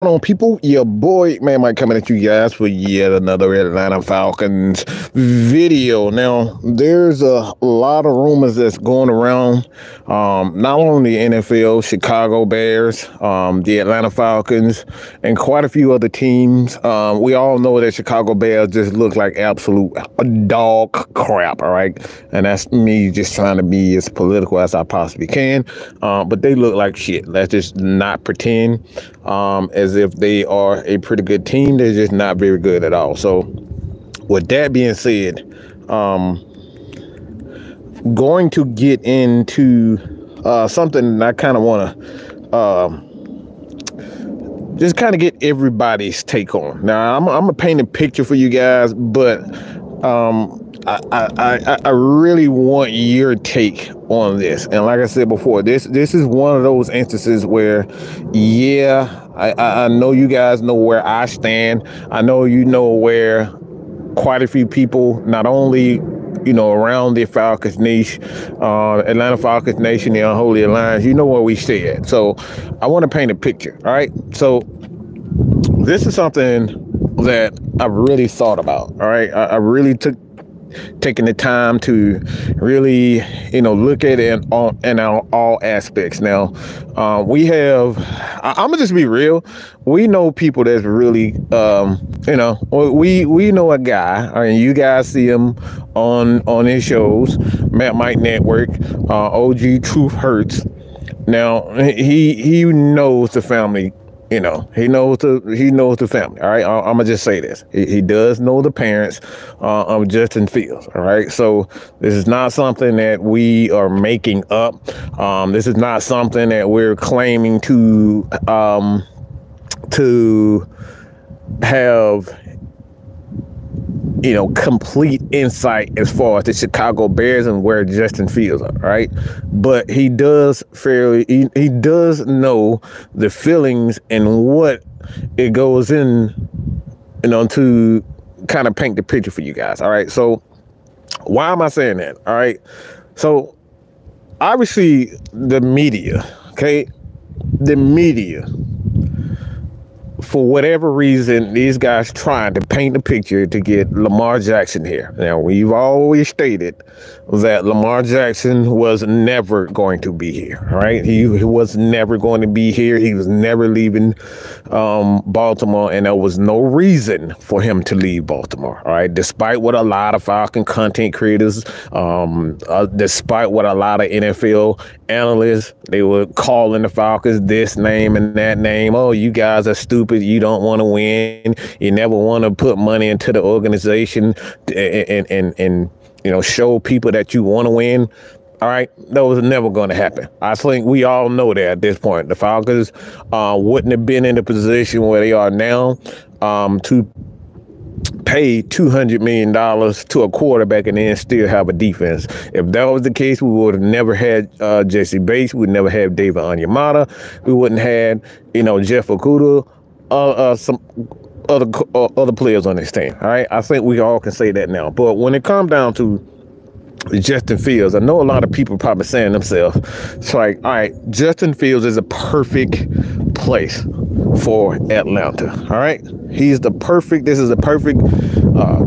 On, people? Your boy, man, Mike coming at you guys for yet another Atlanta Falcons video. Now, there's a lot of rumors that's going around, not only the NFL, Chicago Bears, the Atlanta Falcons, and quite a few other teams. We all know that Chicago Bears just look like absolute dog crap, all right? And that's me just trying to be as political as I possibly can. But they look like shit. Let's just not pretend as if they are a pretty good team. They're just not very good at all. So with that being said, going to get into something I kind of want to just kind of get everybody's take on. Now, I'm gonna paint a picture for you guys, but I really want your take on this. And like I said before, this is one of those instances where, yeah, I know you guys know where I stand. I know you know where quite a few people, not only around the Falcons niche, Atlanta Falcons Nation, the Unholy Alliance, you know where we stay at. So I want to paint a picture. All right. So this is something that I really thought about. All right. I really taking the time to really, look at it in all aspects. Now, we have, I'm gonna just be real. We know people that's really, we know a guy. I mean, you guys see him on his shows, Matt Mike Network, OG Truth Hurts. Now, he knows the family. He knows the family. All right. I'm gonna just say this. He does know the parents of Justin Fields. All right. So this is not something that we are making up. This is not something that we're claiming to have complete insight as far as the Chicago Bears and where Justin Fields are, right? But he does he does know the feelings and what it goes in, to kind of paint the picture for you guys, all right? So why am I saying that, all right? So obviously the media, okay? The media, for whatever reason, these guys trying to paint the picture to get Lamar Jackson here. Now, we've always stated that Lamar Jackson was never going to be here, right? He was never going to be here. He was never leaving Baltimore, and there was no reason for him to leave Baltimore, all right? Despite what a lot of Falcon content creators, despite what a lot of NFL analysts, they were calling the Falcons this name and that name. Oh, you guys are stupid. You don't want to win. You never want to put money into the organization and show people that you want to win. All right, that was never going to happen. I think we all know that at this point. The Falcons wouldn't have been in the position where they are now to pay $200 million to a quarterback and then still have a defense. If that was the case, we would have never had Jesse Bates. We'd never have David Onyemata. We wouldn't have Jeff Okudah. Some other players on this team. All right, I think we all can say that now. But when it comes down to Justin Fields, I know a lot of people probably saying themselves, it's like, all right, Justin Fields is a perfect place for Atlanta. All right, this is the perfect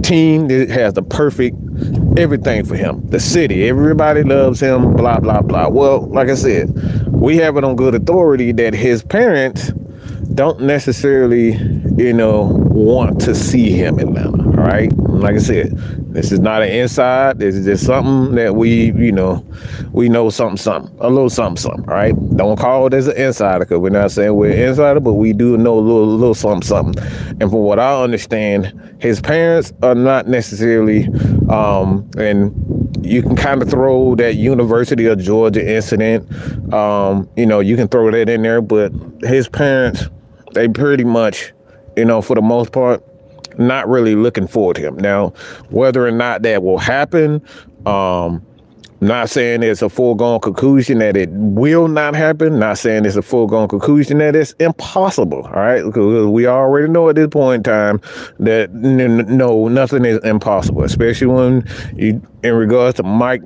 team. It has the perfect everything for him. The city, everybody loves him, blah, blah, blah. Well, like I said, we have it on good authority that his parents don't necessarily, want to see him in Atlanta. All right. Like I said, this is not an inside. This is just something that we know something, a little something. All right. Don't call it as an insider, because we're not saying we're an insider, but we do know a little something. And from what I understand, his parents are not necessarily, and you can kind of throw that University of Georgia incident, you can throw that in there, but his parents, they pretty much, for the most part, not really looking forward to him. Now, whether or not that will happen, not saying it's a foregone conclusion that it will not happen, not saying it's a foregone conclusion that it's impossible, all right? Because we already know at this point in time that no, nothing is impossible, especially when in regards to Mike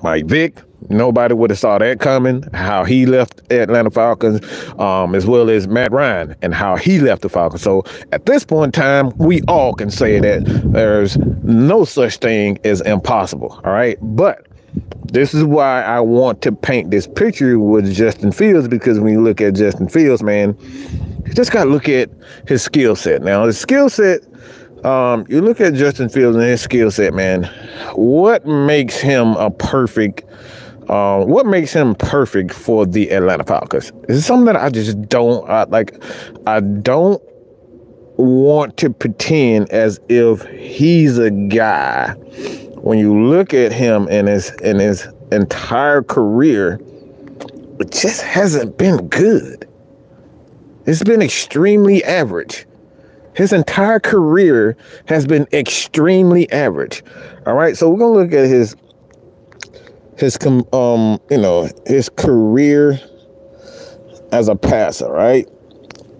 Mike Vick, nobody would have saw that coming, how he left Atlanta Falcons, as well as Matt Ryan and how he left the Falcons. So at this point in time, we all can say that there's no such thing as impossible, all right? But this is why I want to paint this picture with Justin Fields, because when you look at Justin Fields, man, you just got to look at his skill set. Now, his skill set, you look at Justin Fields and his skill set, man, what makes him perfect for the Atlanta Falcons? It's something that I just don't I don't want to pretend as if he's a guy. When you look at him in his entire career, it just hasn't been good. It's been extremely average. His entire career has been extremely average. All right, so we're gonna look at his career as a passer. Right,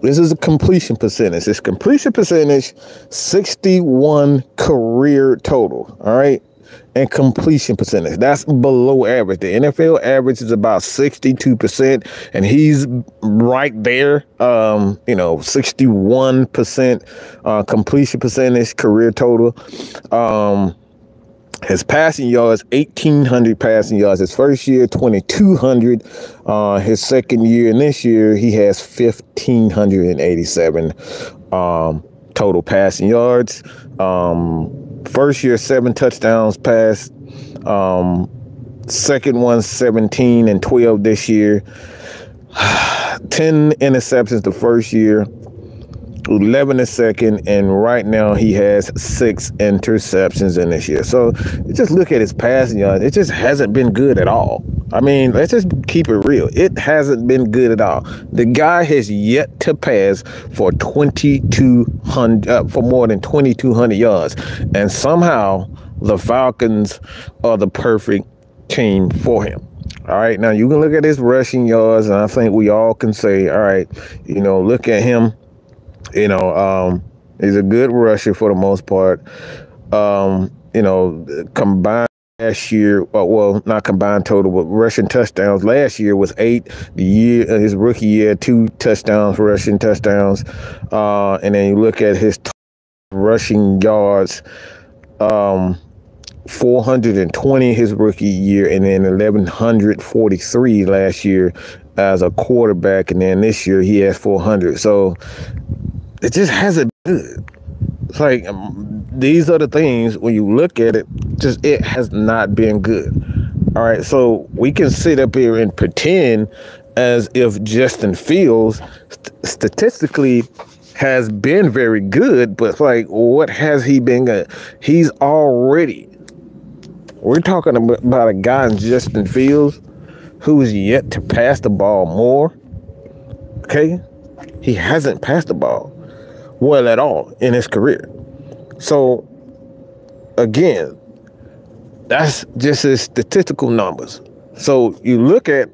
this is a completion percentage. His completion percentage, 61 career total. All right. And completion percentage, that's below average. The NFL average is about 62%, and he's right there. 61% completion percentage, career total. His passing yards, 1,800 passing yards. His first year, 2,200. His second year, and this year, he has 1,587 total passing yards. First year, 7 touchdowns passed. Second one, 17 and 12 this year. 10 interceptions the first year, 11 the second, and right now he has 6 interceptions in this year. So you just look at his passing yards, it just hasn't been good at all. I mean, let's just keep it real. It hasn't been good at all. The guy has yet to pass for more than 2,200 yards, and somehow the Falcons are the perfect team for him. All right, now you can look at his rushing yards, and I think we all can say, all right, look at him. He's a good rusher for the most part. Combined last year, well, not combined total, but rushing touchdowns last year was 8. His rookie year, 2 touchdowns, rushing touchdowns. And then you look at his rushing yards, 420 his rookie year, and then 1,143 last year as a quarterback, and then this year he has 400. So it just hasn't been good. It's like these are the things, when you look at it, just it has not been good. All right, so we can sit up here and pretend as if Justin Fields statistically has been very good, but like, what has he been good? We're talking about a guy in Justin Fields who's yet to pass the ball more. Okay, he hasn't passed the ball well at all in his career. So again, that's just his statistical numbers. So you look at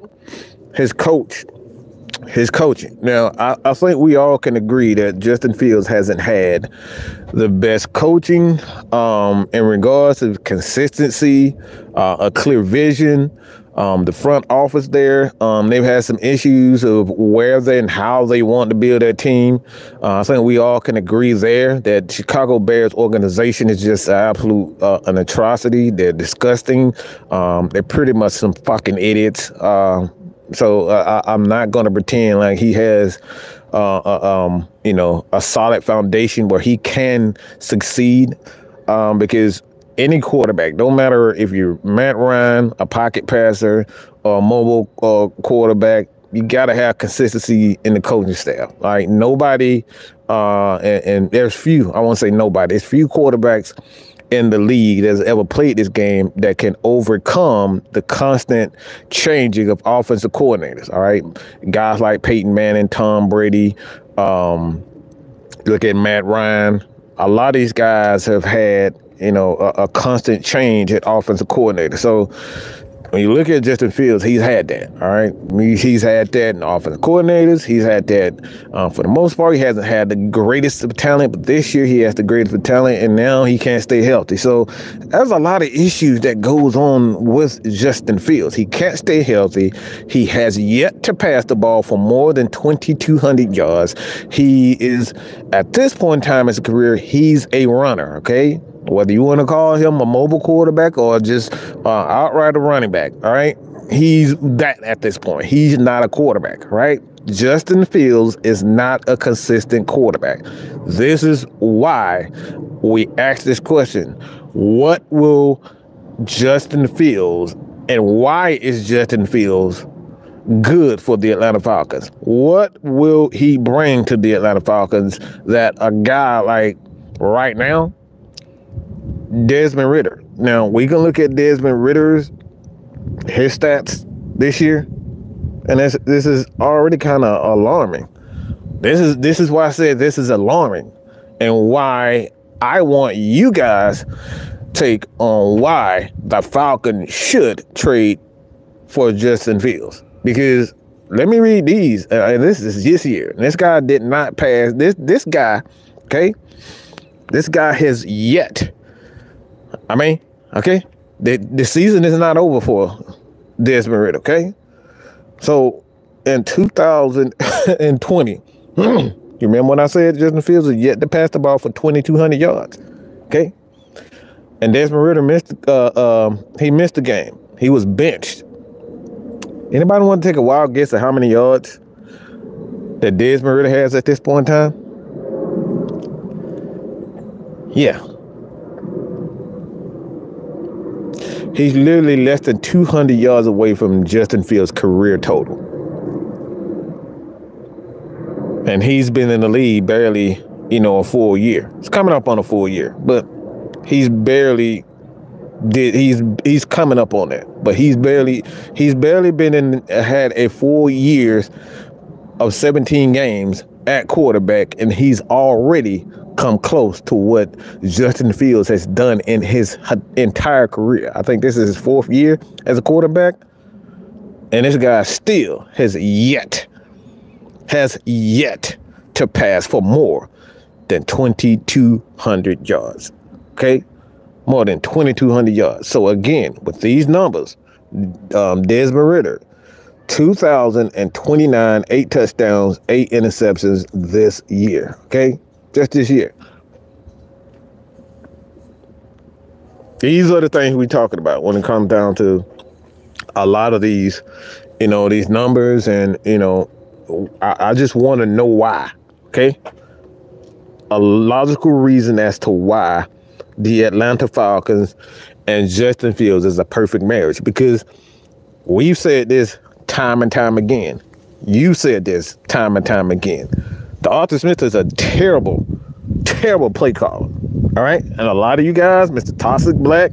his coaching. Now, I think we all can agree that Justin Fields hasn't had the best coaching in regards to consistency, a clear vision. The front office there, they've had some issues of where they and how they want to build their team. I think we all can agree there that Chicago Bears organization is just absolute an atrocity. They're disgusting. They're pretty much some fucking idiots. So I'm not going to pretend like he has, a solid foundation where he can succeed, because any quarterback, don't matter if you're Matt Ryan, a pocket passer, or a mobile quarterback, you got to have consistency in the coaching staff. All right, nobody, and there's few, I won't say nobody, there's few quarterbacks in the league that's ever played this game that can overcome the constant changing of offensive coordinators. All right, guys like Peyton Manning, Tom Brady, look at Matt Ryan. A lot of these guys have had, a constant change at offensive coordinator. So when you look at Justin Fields, he's had that, all right? He's had that in offensive coordinators. He's had that for the most part. He hasn't had the greatest of talent, but this year he has the greatest of talent, and now he can't stay healthy. So there's a lot of issues that goes on with Justin Fields. He can't stay healthy. He has yet to pass the ball for more than 2,200 yards. He is, at this point in time in his career, he's a runner, okay? Whether you want to call him a mobile quarterback or just outright a running back, all right? He's that at this point. He's not a quarterback, right? Justin Fields is not a consistent quarterback. This is why we ask this question. What will Justin Fields, and why is Justin Fields good for the Atlanta Falcons? What will he bring to the Atlanta Falcons that a guy like right now, Desmond Ridder. Now, we can look at Desmond Ridder's his stats this year, and this is already kind of alarming. This is why I said this is alarming, and why I want you guys take on why the Falcons should trade for Justin Fields. Because let me read these. This is this year. This guy did not pass. This guy, okay? This guy has yet. I mean, okay, the season is not over for Desmond Ridder, okay? So in 2020, you remember when I said Justin Fields is yet to pass the ball for 2,200 yards, okay? And Desmond Ridder missed the game. He was benched. Anybody want to take a wild guess at how many yards that Desmond Ridder has at this point in time? Yeah. He's literally less than 200 yards away from Justin Fields' career total. And he's been in the league barely, a full year. It's coming up on a full year, but he's coming up on that. But he's barely had a full year of 17 games at quarterback, and he's already come close to what Justin Fields has done in his entire career. I think this is his 4th year as a quarterback, and this guy still has yet to pass for more than 2,200 yards. Okay, more than 2,200 yards. So again, with these numbers, Desmond Ridder, 2,029, 8 touchdowns, 8 interceptions this year. Okay, just this year. These are the things we're talking about when it comes down to a lot of these, these numbers. And, I just want to know why. Okay. A logical reason as to why the Atlanta Falcons and Justin Fields is a perfect marriage, because we've said this time and time again. You said this time and time again. The Arthur Smith is a terrible, terrible play caller. All right. And a lot of you guys, Mr. Toxic Black,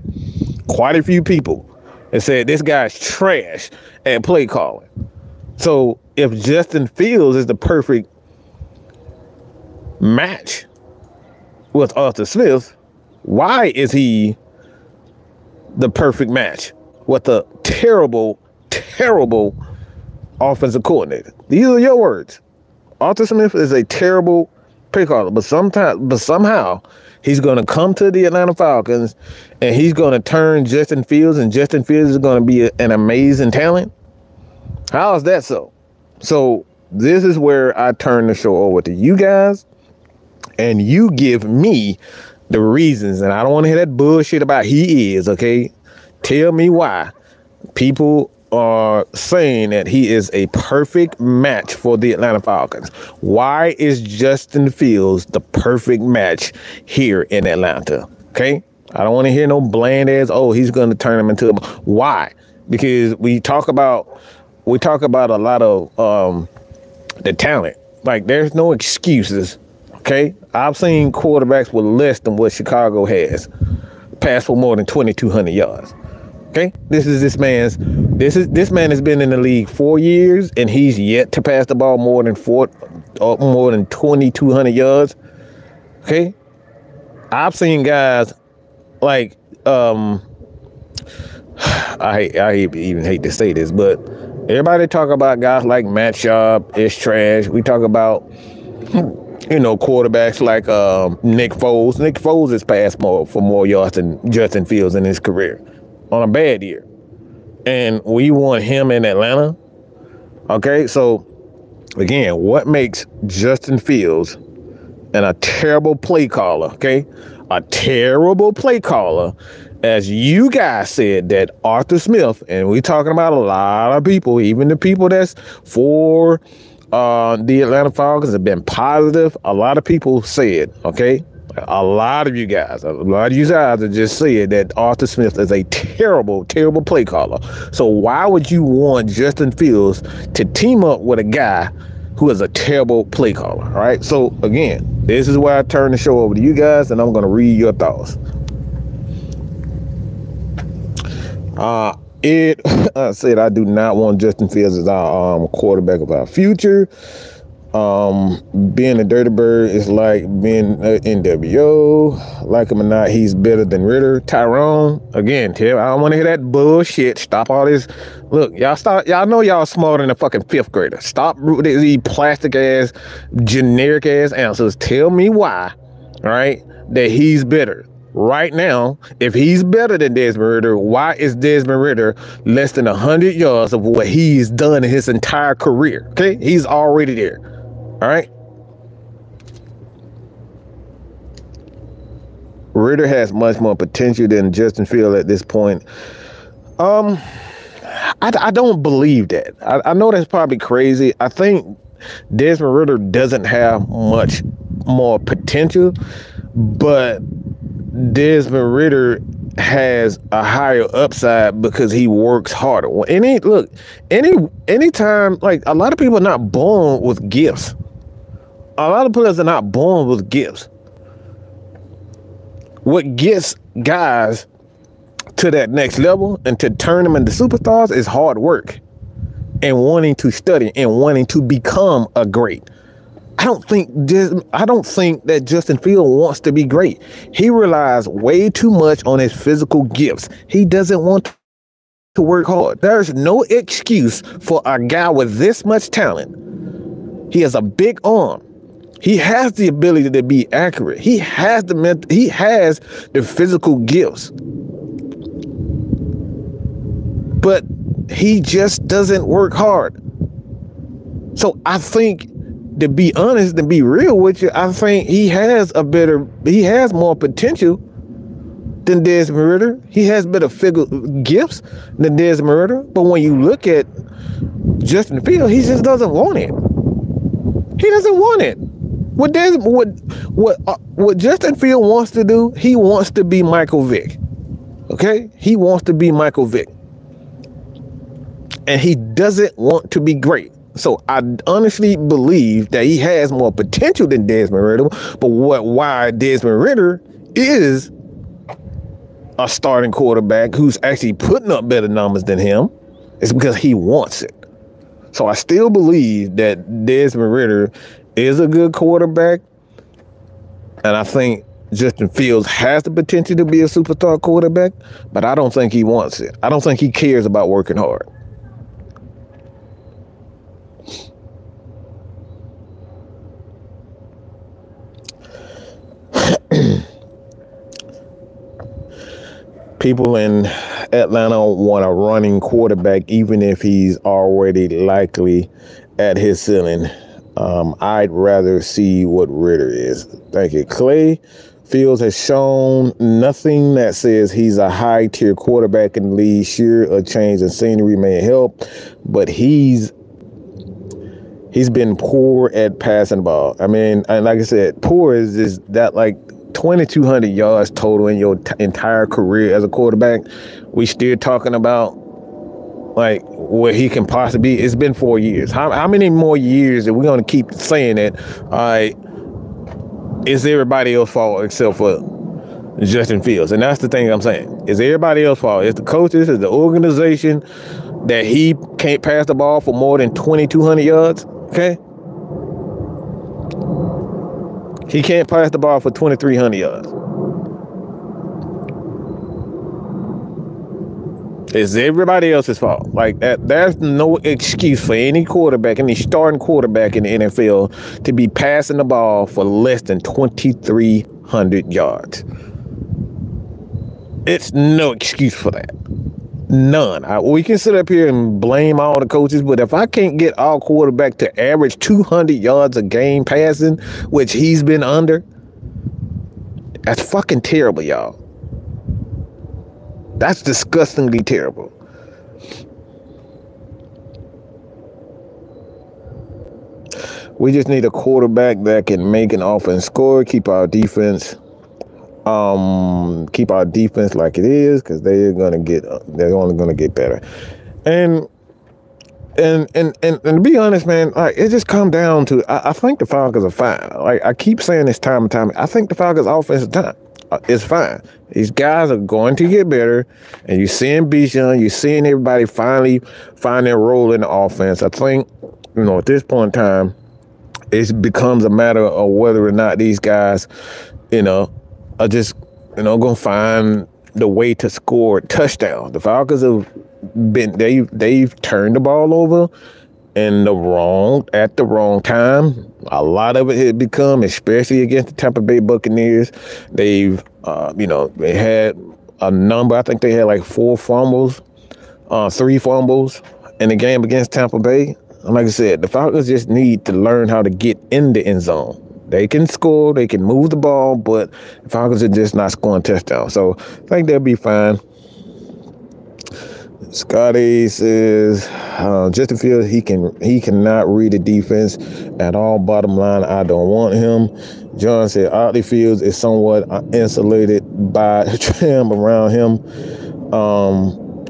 quite a few people have said this guy's trash at play calling. So if Justin Fields is the perfect match with Arthur Smith, why is he the perfect match with a terrible, terrible offensive coordinator? These are your words. Arthur Smith is a terrible play caller, but somehow he's going to come to the Atlanta Falcons and he's going to turn Justin Fields, and Justin Fields is going to be an amazing talent. How is that so? So this is where I turn the show over to you guys, and you give me the reasons. And I don't want to hear that bullshit about he is, okay? Tell me why people are saying that he is a perfect match for the Atlanta Falcons. Why is Justin Fields the perfect match here in Atlanta? Okay? I don't want to hear no bland ass, oh, he's going to turn him into a... Why? Because we talk about a lot of the talent. Like, there's no excuses. Okay? I've seen quarterbacks with less than what Chicago has pass for more than 2,200 yards. Okay, this man has been in the league 4 years, and he's yet to pass the ball more than 2,200 yards. Okay, I've seen guys like even hate to say this, but everybody talk about guys like Matt Sharp is trash. We talk about, quarterbacks like Nick Foles. Nick Foles has passed for more yards than Justin Fields in his career on a bad year. And we want him in Atlanta. Okay, so again, what makes Justin Fields and a terrible play caller, okay? A terrible play caller, as you guys said that Arthur Smith, and we talking about a lot of people, even the people that's for the Atlanta Falcons have been positive. A lot of people said, okay? A lot of you guys have just said that Arthur Smith is a terrible, terrible play caller. So why would you want Justin Fields to team up with a guy who is a terrible play caller, all right? So again, this is where I turn the show over to you guys, and I'm going to read your thoughts. I said I do not want Justin Fields as our quarterback of our future. Being a Dirty Bird is like being an NWO. Like him or not, he's better than Ritter. Tyrone, again, Tim, I don't want to hear that bullshit. Stop all this. Look, y'all know y'all smarter than a fucking fifth grader. Stop these plastic ass, generic ass answers. Tell me why, all right, that he's better. Right now, if he's better than Desmond Ritter, why is Desmond Ritter less than 100 yards of what he's done in his entire career? Okay, he's already there. All right. Ritter has much more potential than Justin Fields at this point. I don't believe that. I know that's probably crazy. I think Desmond Ritter doesn't have much more potential, but Desmond Ritter has a higher upside because he works harder. Anytime, like, a lot of people are not born with gifts. A lot of players are not born with gifts. What gets guys to that next level and to turn them into superstars is hard work and wanting to study and wanting to become a great. I don't think that Justin Fields wants to be great. He relies way too much on his physical gifts. He doesn't want to work hard. There's no excuse for a guy with this much talent. He has a big arm. He has the ability to be accurate. He has the physical gifts. But he just doesn't work hard. So I think, to be honest and be real with you, I think he has more potential than Desmond Ritter. He has better gifts than Desmond Ritter. But when you look at Justin Fields, he just doesn't want it. He doesn't want it. What Justin Fields wants to do, he wants to be Michael Vick. Okay? He wants to be Michael Vick. And he doesn't want to be great. So I honestly believe that he has more potential than Desmond Ritter. But why Desmond Ritter is a starting quarterback who's actually putting up better numbers than him is because he wants it. So I still believe that Desmond Ritter is a good quarterback. And I think Justin Fields has the potential to be a superstar quarterback, but I don't think he wants it. I don't think he cares about working hard. People in Atlanta want a running quarterback, even if he's already likely at his ceiling. I'd rather see what Ritter is. Thank you. Clay Fields has shown nothing that says he's a high-tier quarterback in the league. Sure, a change in scenery may help, but he's been poor at passing the ball. I mean, and like I said, poor is that like 2,200 yards total in your entire career as a quarterback. We still talking about like what he can possibly be. It's been 4 years. How many more years are we going to keep saying that? All right, it's everybody else's fault except for Justin Fields. And that's the thing I'm saying. It's everybody else's fault. It's the coaches, it's the organization that he can't pass the ball for more than 2,200 yards. Okay? He can't pass the ball for 2,300 yards. It's everybody else's fault. Like that, there's no excuse for any quarterback, any starting quarterback in the NFL to be passing the ball for less than 2,300 yards. It's no excuse for that. None. We can sit up here and blame all the coaches, but if I can't get our quarterback to average 200 yards a game passing, which he's been under, that's fucking terrible, y'all. That's disgustingly terrible. We just need a quarterback that can make an offense score, keep our defense like it is, because they're only gonna get better. And to be honest, man, like it just come down to I think the Falcons are fine. Like I keep saying this time and time, I think the Falcons offense is fine. These guys are going to get better, and you're seeing Bijan, you're seeing everybody finally find their role in the offense. I think, at this point in time, it becomes a matter of whether or not these guys, are just, going to find the way to score touchdowns. The Falcons have they've turned the ball over at the wrong time. A lot of it had become, especially against the Tampa Bay Buccaneers. They've, they had a number. I think they had like 3 fumbles in the game against Tampa Bay. And like I said, the Falcons just need to learn how to get in the end zone. They can score, they can move the ball, but the Falcons are just not scoring touchdowns. So I think they'll be fine. Scotty says, Justin Fields, he cannot read the defense at all. Bottom line, I don't want him. John said, Otley Fields is somewhat insulated by the trim around him.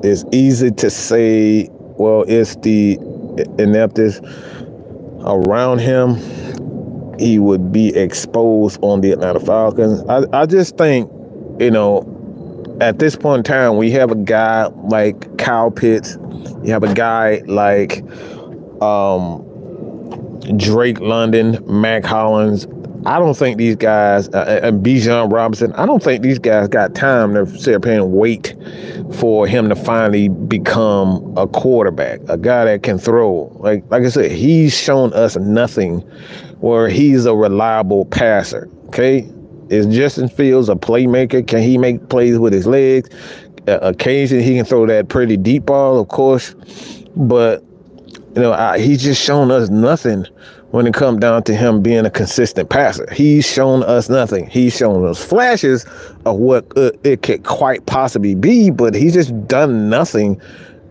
It's easy to say, well, it's the ineptness around him. He would be exposed on the Atlanta Falcons. I just think, at this point in time, we have a guy like Kyle Pitts. You have a guy like Drake London, Mac Hollins. I don't think these guys, and Bijan Robinson, I don't think these guys got time to sit up here and wait for him to finally become a quarterback, a guy that can throw. Like I said, he's shown us nothing where he's a reliable passer, okay? Is Justin Fields a playmaker? Can he make plays with his legs? Occasionally he can throw that pretty deep ball, of course, but he's just shown us nothing when it comes down to him being a consistent passer. He's shown us nothing. He's shown us flashes of what it could quite possibly be, but he's just done nothing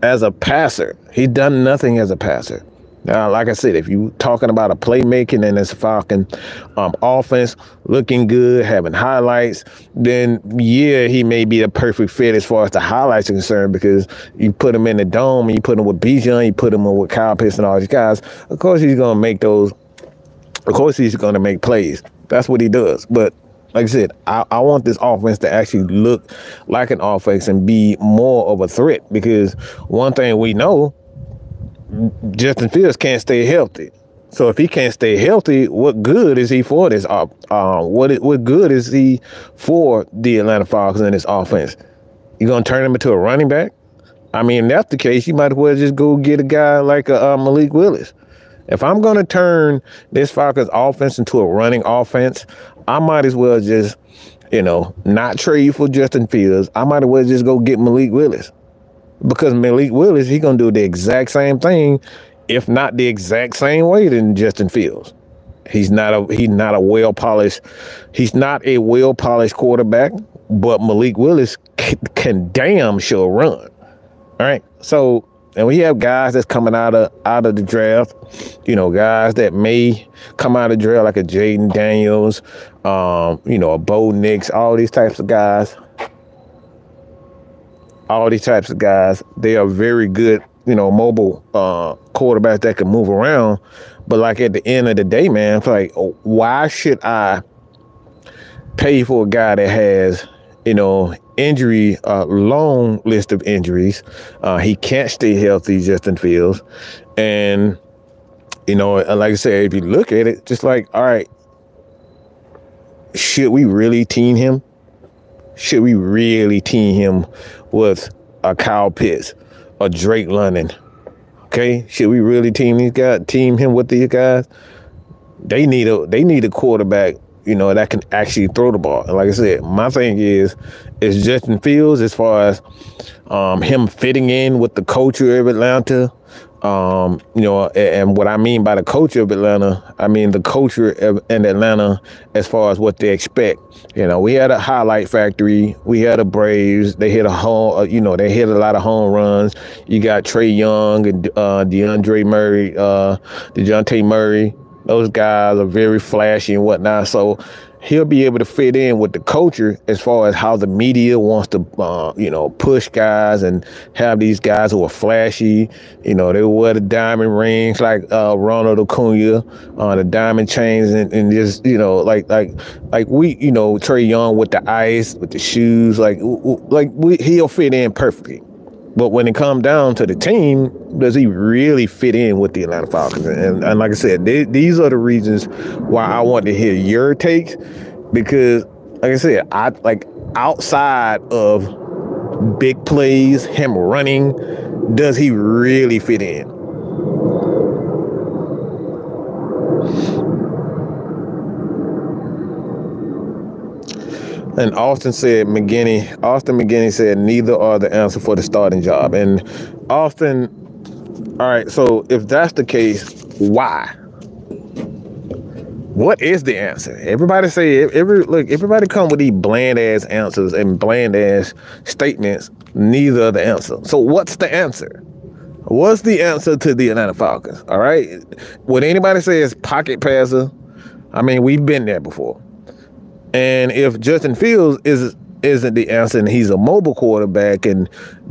as a passer. He's done nothing as a passer. Now, like I said, if you're talking about a playmaking and this Falcon offense looking good, having highlights, then yeah, he may be a perfect fit as far as the highlights are concerned, because you put him in the dome, and you put him with Bijan, you put him with Kyle Pitts and all these guys. Of course, he's going to make those. Of course, he's going to make plays. That's what he does. But like I said, I want this offense to actually look like an offense and be more of a threat, because one thing we know, Justin Fields can't stay healthy. So if he can't stay healthy, what good is he for this? What good is he for the Atlanta Falcons in this offense? You gonna turn him into a running back? I mean, if that's the case, you might as well just go get a guy like Malik Willis. If I'm gonna turn this Falcons offense into a running offense, I might as well just, not trade for Justin Fields. I might as well just go get Malik Willis. Because Malik Willis, he's going to do the exact same thing, if not the exact same way than Justin Fields. He's not a well-polished quarterback, but Malik Willis can damn sure run. All right. So, and we have guys that's coming out of the draft, guys that may come out of the draft like a Jaden Daniels, a Bo Nix, all these types of guys. All these types of guys, they are very good, mobile quarterbacks that can move around. But like at the end of the day, man, it's like, why should I pay for a guy that has, injury, long list of injuries? He can't stay healthy, Justin Fields. And, like I said, if you look at it, just like, all right, should we really team him? Should we really team him with a Kyle Pitts, a Drake London. Okay, should we really team him with these guys? They need a quarterback, that can actually throw the ball. And like I said, my thing is Justin Fields, as far as him fitting in with the culture of Atlanta. And what I mean by the culture of Atlanta, I mean the culture in Atlanta as far as what they expect. We had a highlight factory. We had a Braves. They hit they hit a lot of home runs. You got Trey Young and DeJounte Murray. Those guys are very flashy and whatnot. So he'll be able to fit in with the culture as far as how the media wants to, push guys and have these guys who are flashy. They wear the diamond rings like Ronald Acuna, the diamond chains, and just, Trey Young with the ice, with the shoes, he'll fit in perfectly. But when it comes down to the team, does he really fit in with the Atlanta Falcons? And like I said, these are the reasons why I want to hear your takes, because, like I said, outside of big plays, him running, does he really fit in? And Austin McGinney said neither are the answer for the starting job. And Austin, all right, so if that's the case, why? What is the answer? Everybody say everybody come with these bland ass answers and bland ass statements. Neither are the answer. So what's the answer? What's the answer to the Atlanta Falcons? All right. What anybody say is pocket passer. I mean, we've been there before. And if Justin Fields isn't the answer and he's a mobile quarterback and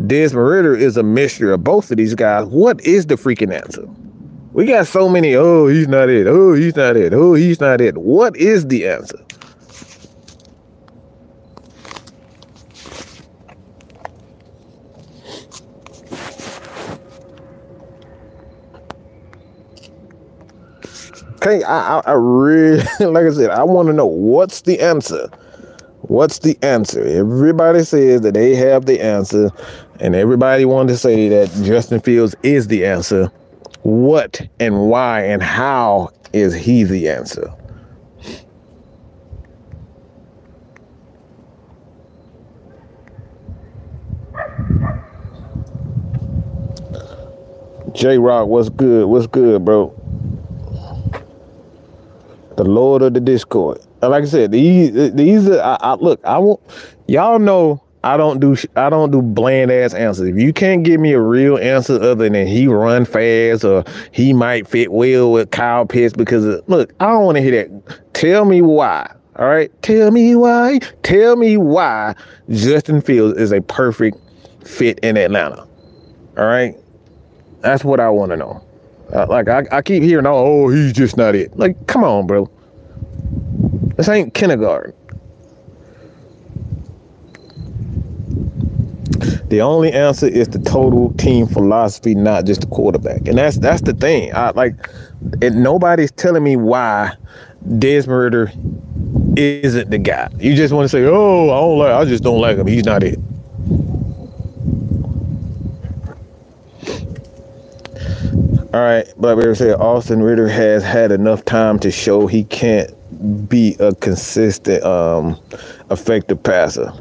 Desmond Ridder is a mixture of both of these guys, what is the freaking answer? We got so many, oh, he's not it. Oh, he's not it. Oh, he's not it. What is the answer? Okay, I really, like I said, I want to know what's the answer. What's the answer? Everybody says that they have the answer, and everybody wants to say that Justin Fields is the answer. What and why and how is he the answer? J-Rock, what's good? What's good, bro? The Lord of the Discord. And like I said, these are, look, I won't, y'all know I don't do bland ass answers. If you can't give me a real answer other than he run fast or he might fit well with Kyle Pitts, because look, I don't want to hear that. Tell me why. All right. Tell me why Justin Fields is a perfect fit in Atlanta. All right. That's what I want to know. I keep hearing, oh, he's just not it. Like, come on, bro. This ain't kindergarten. The only answer is the total team philosophy, not just the quarterback. And that's the thing. Nobody's telling me why Desmond Ridder isn't the guy. You just want to say, oh, I just don't like him. He's not it. All right, Blackberry said Austin Ridder has had enough time to show he can't be a consistent, effective passer.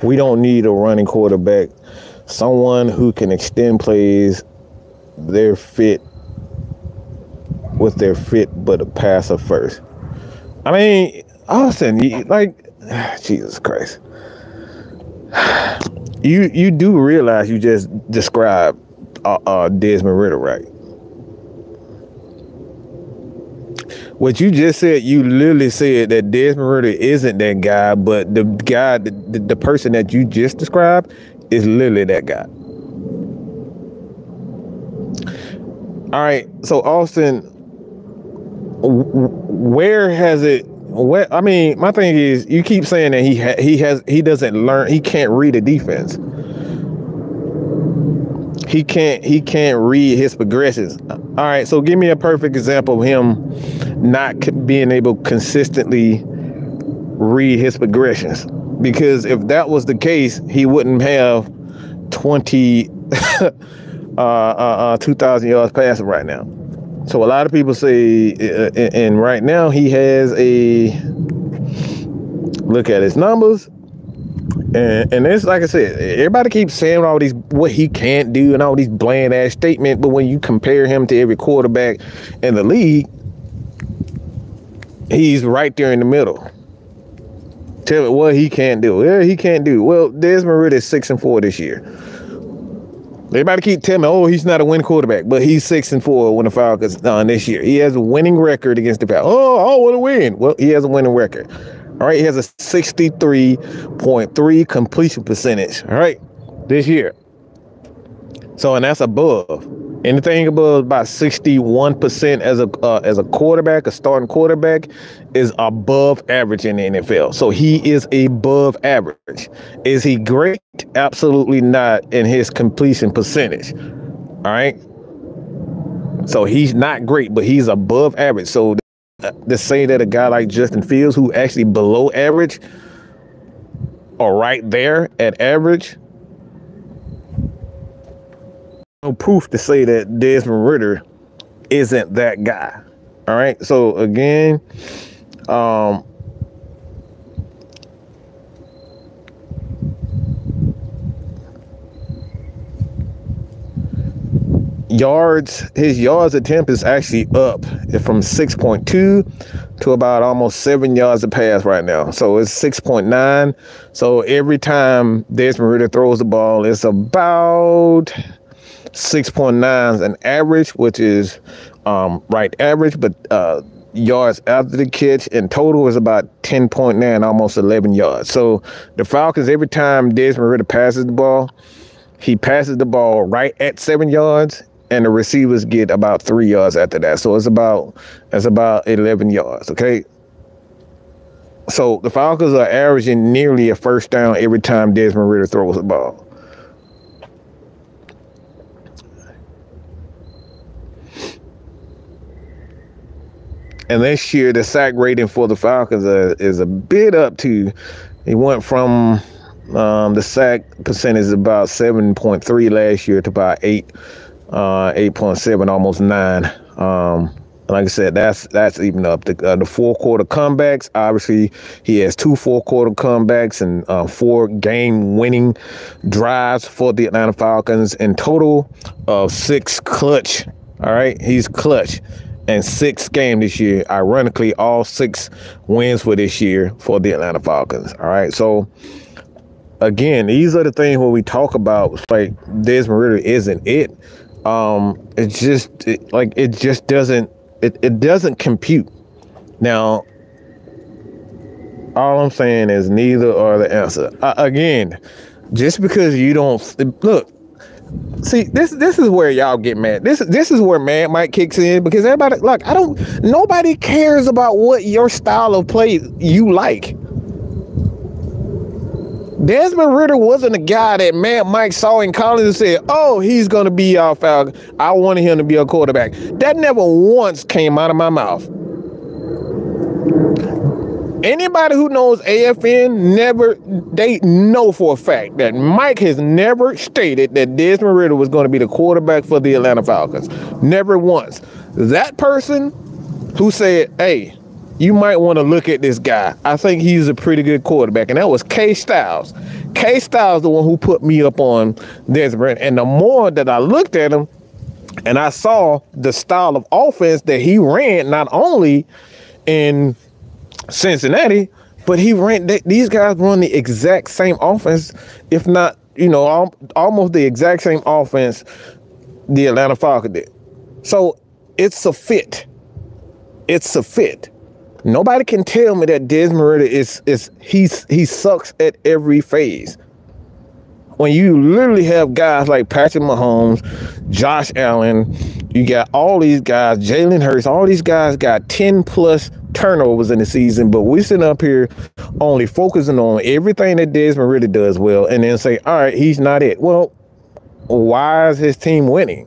We don't need a running quarterback, someone who can extend plays with their fit, but a passer first. I mean, Austin, Jesus Christ. You do realize you just described Desmond Ridder, right? What you just said, you literally said that Desmond Ridder isn't that guy, but the guy, the person that you just described is literally that guy. All right, so Austin, where has it? I mean, my thing is, you keep saying that he doesn't learn, he can't read a defense. He can't read his progressions. All right, so give me a perfect example of him not being able to consistently read his progressions. Because if that was the case, he wouldn't have 2,000 yards passing right now. So a lot of people say, and right now he has a look at his numbers, and it's like I said, everybody keeps saying all these what he can't do and all these bland ass statements, but when you compare him to every quarterback in the league, he's right there in the middle. Tell me what he can't do. Yeah, he can't do. Well, Desmond Ridder is 6-4 this year. Everybody keep telling me, oh, he's not a winning quarterback, but he's 6-4 when the Falcons this year. He has a winning record against the Falcons. Oh, I want to win. Well, he has a winning record. All right, he has a 63.3 completion percentage. All right, this year. So, and that's above. Anything above about 61% as a quarterback, a starting quarterback, is above average in the NFL. So he is above average. Is he great? Absolutely not in his completion percentage. All right. So he's not great, but he's above average. So to say that a guy like Justin Fields, who actually below average, or right there at average, no proof to say that Desmond Ridder isn't that guy. All right. So again, his yards attempt is actually up from 6.2 to about almost 7 yards a pass right now. So it's 6.9. So every time Desmond Ridder throws the ball, it's about 6.9 is an average, which is right average, but yards after the catch in total is about 10.9, almost 11 yards. So the Falcons, every time Desmond Ridder passes the ball, he passes the ball right at 7 yards, and the receivers get about 3 yards after that. So it's about 11 yards. Okay. So the Falcons are averaging nearly a first down every time Desmond Ridder throws the ball. And this year, the sack rating for the Falcons is a bit up too. He went from the sack percentage about 7.3 last year to about 8.7, almost 9. Like I said, that's even up. The four-quarter comebacks, obviously, he has 2 four-quarter comebacks and 4 game-winning drives for the Atlanta Falcons in total of 6 clutch. All right, he's clutch. And 6 games this year. Ironically, all 6 wins for this year for the Atlanta Falcons. All right. So again, these are the things when we talk about like Desmond Ridder isn't it. It doesn't compute. Now, all I'm saying is neither are the answer. Again, just because you don't look. See, this is where y'all get mad. This is where Mad Mike kicks in, because everybody, look, nobody cares about what your style of play you like. Desmond Ridder wasn't a guy that Mad Mike saw in college and said, oh, he's going to be our Falcon. I wanted him to be a quarterback. That never once came out of my mouth. Anybody who knows AFN, they know for a fact that Mike has never stated that Desmond Ridder was going to be the quarterback for the Atlanta Falcons. Never once. That person who said, hey, you might want to look at this guy. I think he's a pretty good quarterback. And that was K Styles. K Styles, the one who put me up on Desmond Ridder. And the more that I looked at him and I saw the style of offense that he ran, not only in Cincinnati, but these guys run the exact same offense, if not, almost the exact same offense the Atlanta Falcons did. So it's a fit. It's a fit. Nobody can tell me that Desmond Ridder he sucks at every phase. When you literally have guys like Patrick Mahomes, Josh Allen, you got all these guys, Jalen Hurts, all these guys got 10 plus turnovers in the season, but we're sitting up here only focusing on everything that Desmond Ridder does well and then say, all right, he's not it. Well, why is his team winning?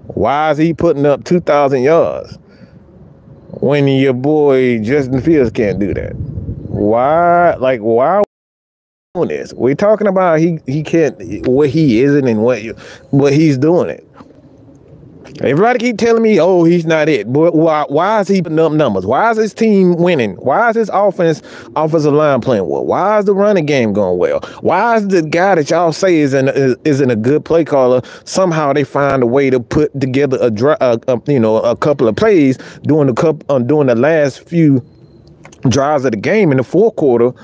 Why is he putting up 2,000 yards when your boy Justin Fields can't do that? Why? doing this. We're talking about he can't, what he isn't and what he's doing it. Everybody keep telling me, oh, he's not it. But why is he putting up numbers? Why is his team winning? Why is his offensive line playing well? Why is the running game going well? Why is the guy that y'all say isn't a good play caller? Somehow they find a way to put together a couple of plays during the last few drives of the game in the fourth quarter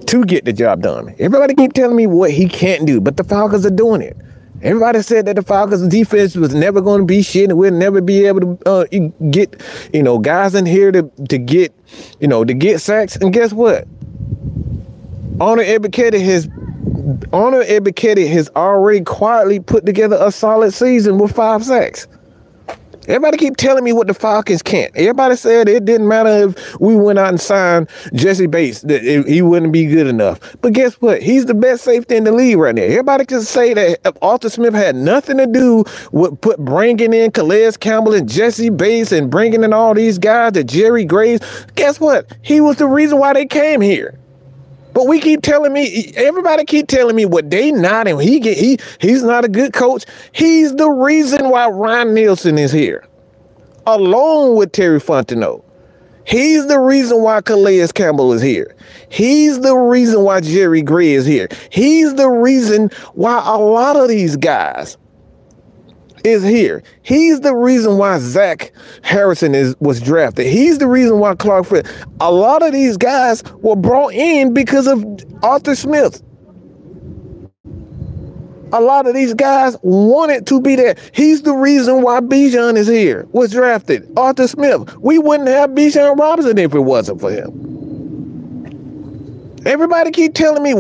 to get the job done. Everybody keep telling me what he can't do, but the Falcons are doing it. Everybody said that the Falcons defense was never going to be shit and we'll never be able to get, guys in here to get sacks. And guess what? Honor Ebiketie has already quietly put together a solid season with 5 sacks. Everybody keep telling me what the Falcons can't. Everybody said it didn't matter if we went out and signed Jessie Bates, that he wouldn't be good enough. But guess what? He's the best safety in the league right now. Everybody can say that Arthur Smith had nothing to do with bringing in Calais Campbell and Jessie Bates and bringing in all these guys, to Jerry Graves. Guess what? He was the reason why they came here. But everybody keep telling me what they not, and he's not a good coach. He's the reason why Ryan Nielsen is here, along with Terry Fontenot. He's the reason why Calais Campbell is here. He's the reason why Jerry Gray is here. He's the reason why a lot of these guys is here. He's the reason why Zach Harrison was drafted. He's the reason why Clark Fred. A lot of these guys were brought in because of Arthur Smith. A lot of these guys wanted to be there. He's the reason why Bijan is here, was drafted. Arthur Smith. We wouldn't have Bijan Robinson if it wasn't for him. Everybody keep telling me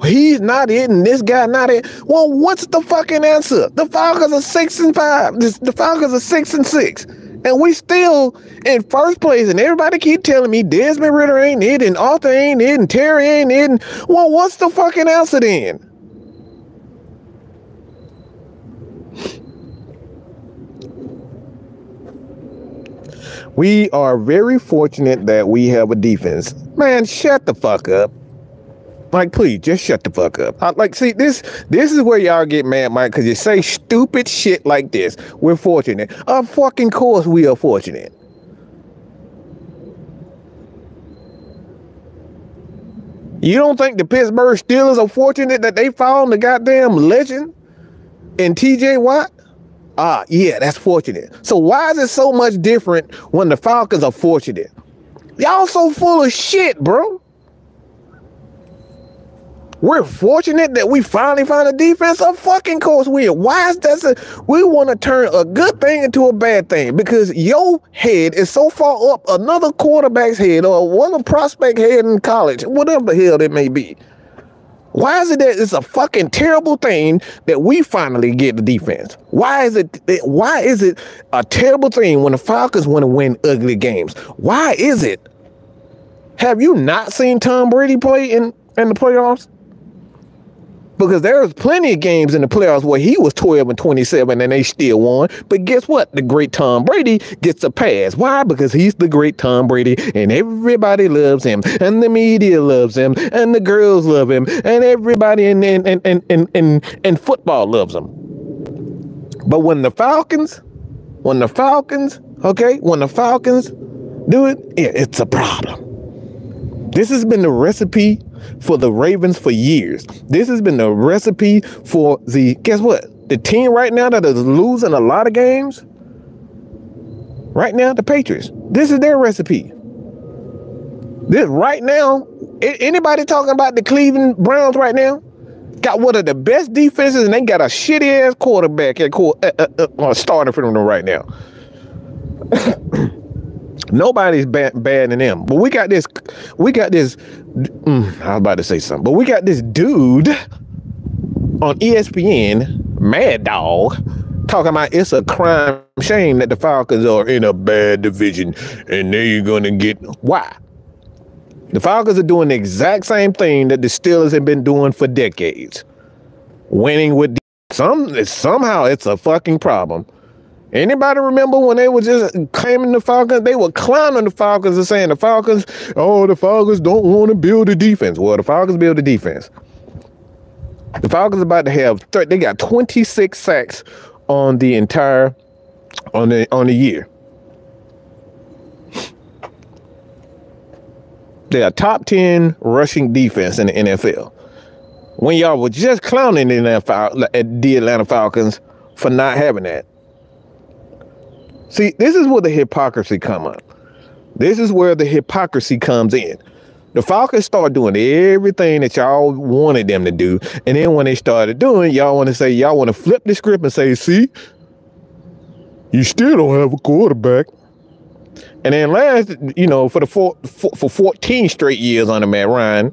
he's not it and this guy not it. Well, what's the fucking answer? The Falcons are 6-5. The Falcons are 6-6. And we still in first place. And everybody keep telling me Desmond Ridder ain't it and Arthur ain't it and Terry ain't it. Well, what's the fucking answer then? We are very fortunate that we have a defense. Man, shut the fuck up. Like, please, just shut the fuck up. See, this is where y'all get mad, Mike, because you say stupid shit like this. We're fortunate. Of fucking course we are fortunate. You don't think the Pittsburgh Steelers are fortunate that they found the goddamn legend in TJ Watt? Yeah, that's fortunate. So why is it so much different when the Falcons are fortunate? Y'all so full of shit, bro. We're fortunate that we finally found a defense. Of fucking course we are. Why is that? We want to turn a good thing into a bad thing because your head is so far up another quarterback's head or one prospect head in college, whatever the hell it may be. Why is it that it's a fucking terrible thing that we finally get the defense? Why is it a terrible thing when the Falcons want to win ugly games? Why is it? Have you not seen Tom Brady play in the playoffs? Because there was plenty of games in the playoffs where he was 12-27 and they still won. But guess what? The great Tom Brady gets a pass. Why? Because he's the great Tom Brady and everybody loves him and the media loves him and the girls love him and everybody in football loves him. But when the Falcons do it, it's a problem. This has been the recipe for the Ravens for years. This has been the recipe for guess what? The team right now that is losing a lot of games, right now, the Patriots. This is their recipe. This right now, anybody talking about the Cleveland Browns right now? Got one of the best defenses and they got a shitty ass quarterback starting for them right now. Nobody's bad than them. But we got this, I was about to say something, but we got this dude on ESPN, Mad Dog, talking about it's a crime shame that the Falcons are in a bad division and they're going to get, why? The Falcons are doing the exact same thing that the Steelers have been doing for decades. Winning with somehow it's a fucking problem. Anybody remember when they were just claiming the Falcons? They were clowning the Falcons and saying the Falcons don't want to build a defense. Well, the Falcons build a defense. The Falcons about to have, they got 26 sacks on the entire, on the year. They are top 10 rushing defense in the NFL. When y'all were just clowning the Atlanta Falcons for not having that. See, this is where the hypocrisy come up. This is where the hypocrisy comes in. The Falcons start doing everything that y'all wanted them to do. And then when they started doing, y'all want to flip the script and say, see, you still don't have a quarterback. And then last, you know, for 14 straight years under Matt Ryan,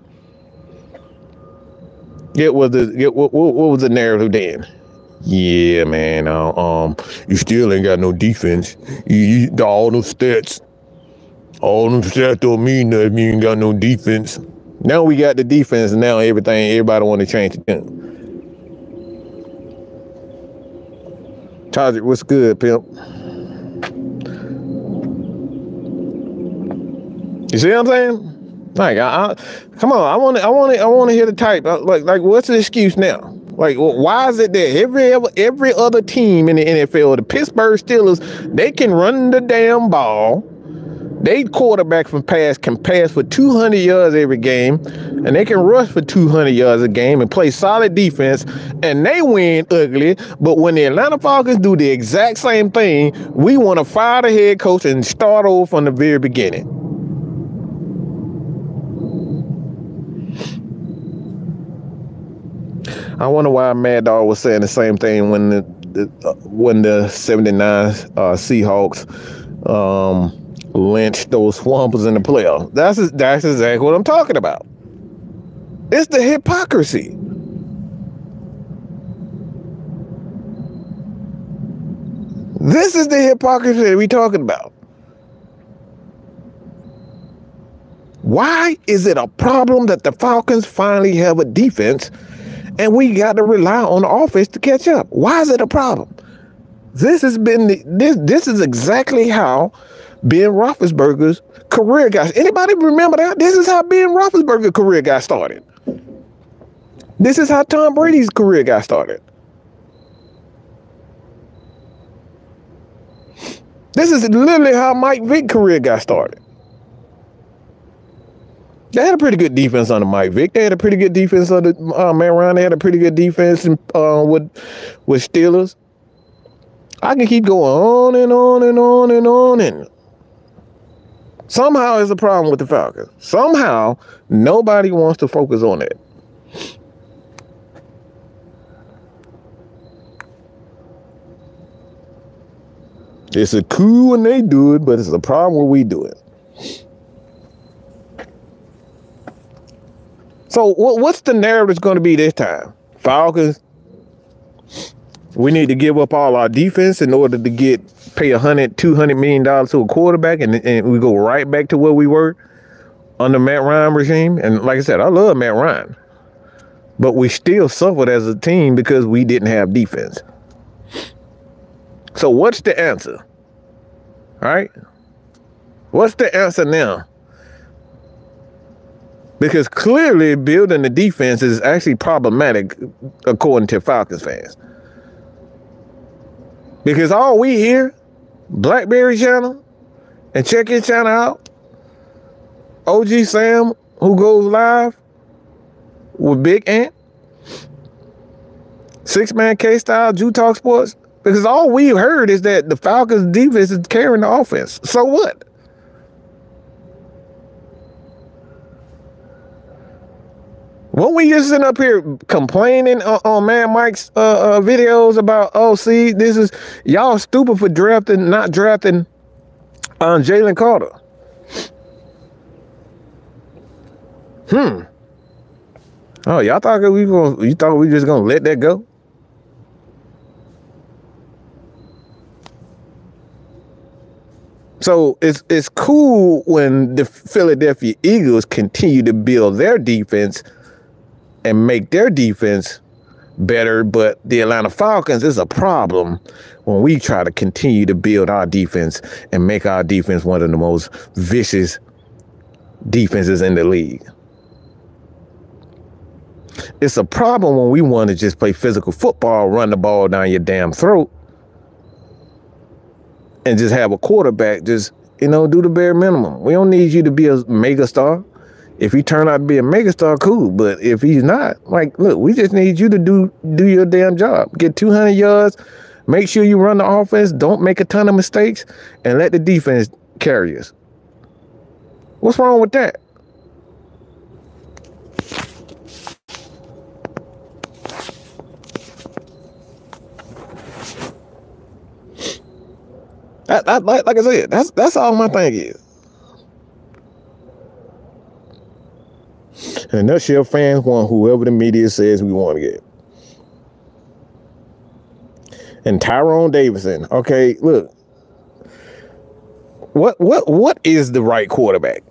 what was the narrative then? Yeah, man, you still ain't got no defense. All those stats don't mean that if you ain't got no defense. Now we got the defense, and now everybody want to change the game. Tajik, what's good, pimp? You see what I'm saying? Like, come on, I want to hear the type. Like, what's the excuse now? Like, why is it that every other team in the NFL, the Pittsburgh Steelers, they can run the damn ball. They quarterback can pass for 200 yards every game, and they can rush for 200 yards a game and play solid defense, and they win ugly. But when the Atlanta Falcons do the exact same thing, we want to fire the head coach and start over from the very beginning. I wonder why Mad Dog was saying the same thing when the 79 Seahawks lynched those Swampers in the playoffs. That's exactly what I'm talking about. It's the hypocrisy. This is the hypocrisy that we're talking about. Why is it a problem that the Falcons finally have a defense and we got to rely on the offense to catch up? Why is it a problem? This is exactly how Ben Roethlisberger's career got. Anybody remember that? This is how Ben Roethlisberger's career got started. This is how Tom Brady's career got started. This is literally how Mike Vick's career got started. They had a pretty good defense under Mike Vick. They had a pretty good defense under Matt Ryan. They had a pretty good defense with Steelers. I can keep going on and on and on and on. And somehow it's a problem with the Falcons. Somehow nobody wants to focus on it. It's a coup when they do it, but it's a problem when we do it. So what's the narrative going to be this time? Falcons, we need to give up all our defense in order to pay $200 million to a quarterback, and we go right back to where we were under Matt Ryan regime. And like I said, I love Matt Ryan, but we still suffered as a team because we didn't have defense. So what's the answer? All right? What's the answer now? Because clearly building the defense is actually problematic according to Falcons fans. Because all we hear, Blackberry channel, and check your channel out, OG Sam, who goes live with Big Ant, 6-Man K-Style, Jew Talk Sports. Because all we heard is that the Falcons defense is carrying the offense. So what? When we just sitting up here complaining on Mad Mike's videos about, oh, see, this is y'all stupid for not drafting Jalen Carter. Oh, y'all thought you thought we just gonna let that go? So it's cool when the Philadelphia Eagles continue to build their defense and make their defense better, but the Atlanta Falcons is a problem when we try to continue to build our defense and make our defense one of the most vicious defenses in the league. It's a problem when we want to just play physical football, run the ball down your damn throat, and just have a quarterback just, do the bare minimum. We don't need you to be a mega star. If he turn out to be a mega star, cool. But if he's not, look, we just need you to do your damn job. Get 200 yards. Make sure you run the offense. Don't make a ton of mistakes, and let the defense carry us. What's wrong with that? Like I said, that's all my thing is. And in a nutshell, fans want whoever the media says we want to get. And Tyrone Davidson. Okay, look. What is the right quarterback?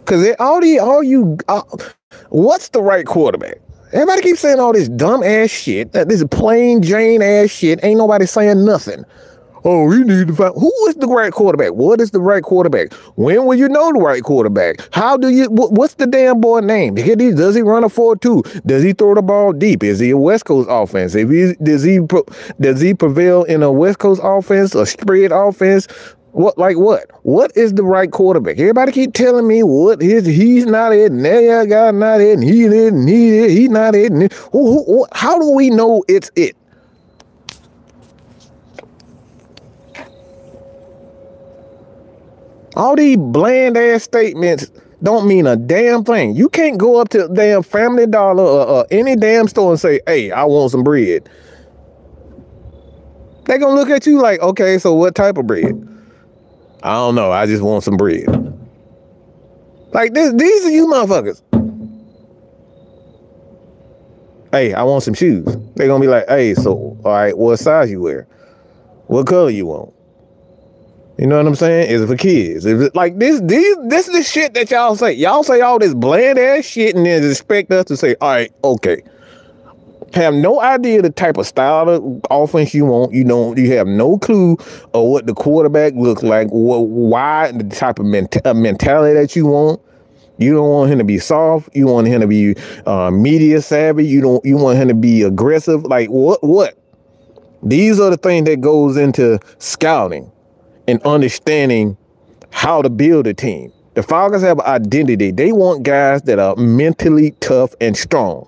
Because what's the right quarterback? Everybody keeps saying all this dumb ass shit. This plain Jane ass shit. Ain't nobody saying nothing. Oh, we need to find who is the right quarterback. What is the right quarterback? When will you know the right quarterback? How do you? What's the damn boy name? Does he run a 4-2? Does he throw the ball deep? Is he a West Coast offense? Does he prevail in a West Coast offense, a spread offense? What? What is the right quarterback? Everybody keep telling me he's not it, and that guy not it, and he's not it. And how do we know it's it? All these bland ass statements don't mean a damn thing. You can't go up to damn Family Dollar or any damn store and say, "Hey, I want some bread." They're gonna look at you like, "Okay, so what type of bread?" "I don't know. I just want some bread." Like these are you motherfuckers. "Hey, I want some shoes." They're gonna be like, "Hey, so all right, what size you wear? What color you want?" You know what I'm saying? Is it for kids? Is it like this is the shit that y'all say. Y'all say all this bland ass shit and then expect us to say, all right, okay. Have no idea the type of style of offense you want. You have no clue of what the quarterback looks like, why the type of mentality that you want. You don't want him to be soft. You want him to be media savvy. You want him to be aggressive. Like what? These are the things that goes into scouting and understanding how to build a team. The Falcons have an identity. They want guys that are mentally tough and strong.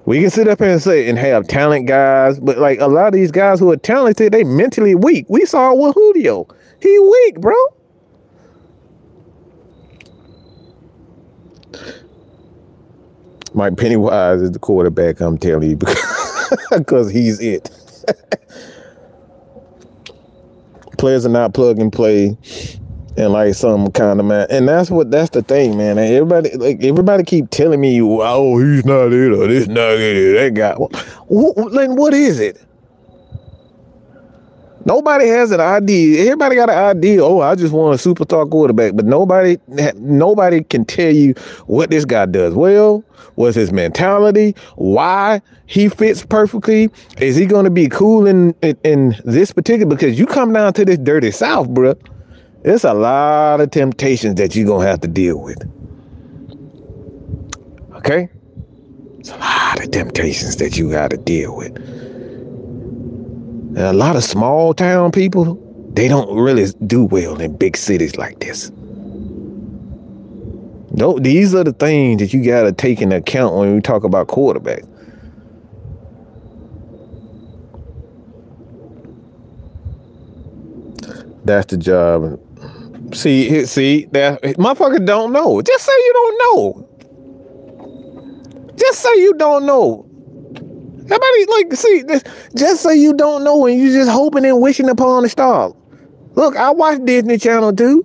We can sit up here and say and have talent guys, but like a lot of these guys who are talented, they mentally weak. We saw it with Julio. He weak, bro. Mike Pennywise is the quarterback, I'm telling you, because he's it. Players are not plug and play and like some kind of man. And that's the thing, man. Everybody keep telling me, oh, he's not it or this not it. That guy. What is it? Nobody has an idea. Everybody got an idea. Oh, I just want a superstar quarterback. But nobody can tell you what this guy does well. What's his mentality? Why he fits perfectly? Is he going to be cool in this particular? Because you come down to this dirty South, bro. There's a lot of temptations that you're going to have to deal with. Okay? It's a lot of temptations that you got to deal with. And a lot of small town people, they don't really do well in big cities like this. No, these are the things that you got to take into account when we talk about quarterbacks. That's the job. See, that motherfucker don't know. Just say you don't know. Just say you don't know. Everybody just say you don't know and you just hoping and wishing upon a star. Look, I watch Disney Channel too.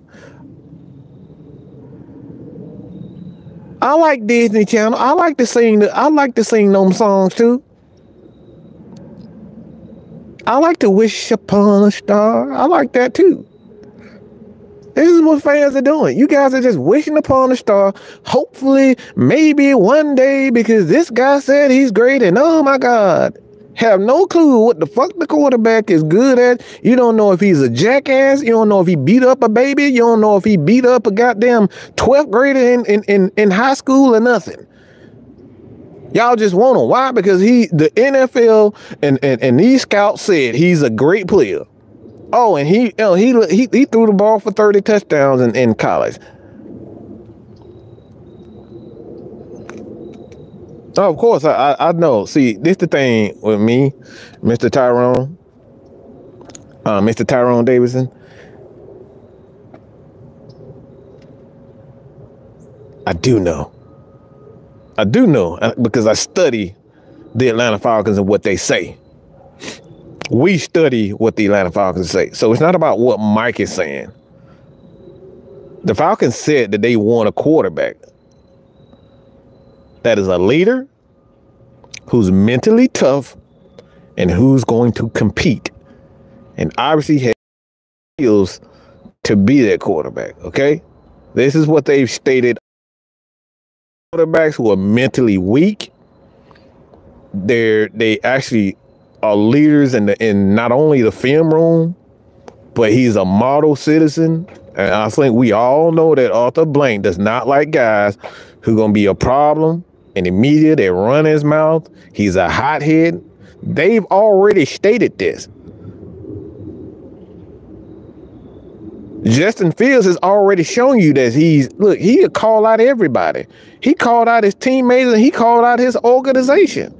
I like Disney Channel. I like to sing them songs too. I like to wish upon a star. I like that too. This is is what fans are doing. You guys are just wishing upon a star. Hopefully, maybe one day, because this guy said he's great, and oh my God. Have no clue what the fuck the quarterback is good at. You don't know if he's a jackass. You don't know if he beat up a baby. You don't know if he beat up a goddamn 12th grader in high school or nothing. Y'all just want him. Why? Because the NFL and these scouts said he's a great player. Oh, and he threw the ball for 30 touchdowns in college. Oh, of course, I know. See, this the thing with me, Mr. Tyrone Davidson. I do know because I study the Atlanta Falcons and what they say. We study what the Atlanta Falcons say. So it's not about what Mike is saying. The Falcons said that they want a quarterback that is a leader, who's mentally tough, and who's going to compete. And obviously has skills to be that quarterback, okay? This is what they've stated. Quarterbacks who are mentally weak, they actually are leaders in not only the film room, but he's a model citizen. And I think we all know that Arthur Blank does not like guys who are going to be a problem in the media. They run his mouth. He's a hothead. They've already stated this. Justin Fields has already shown you that he'll call out everybody. He called out his teammates and he called out his organization.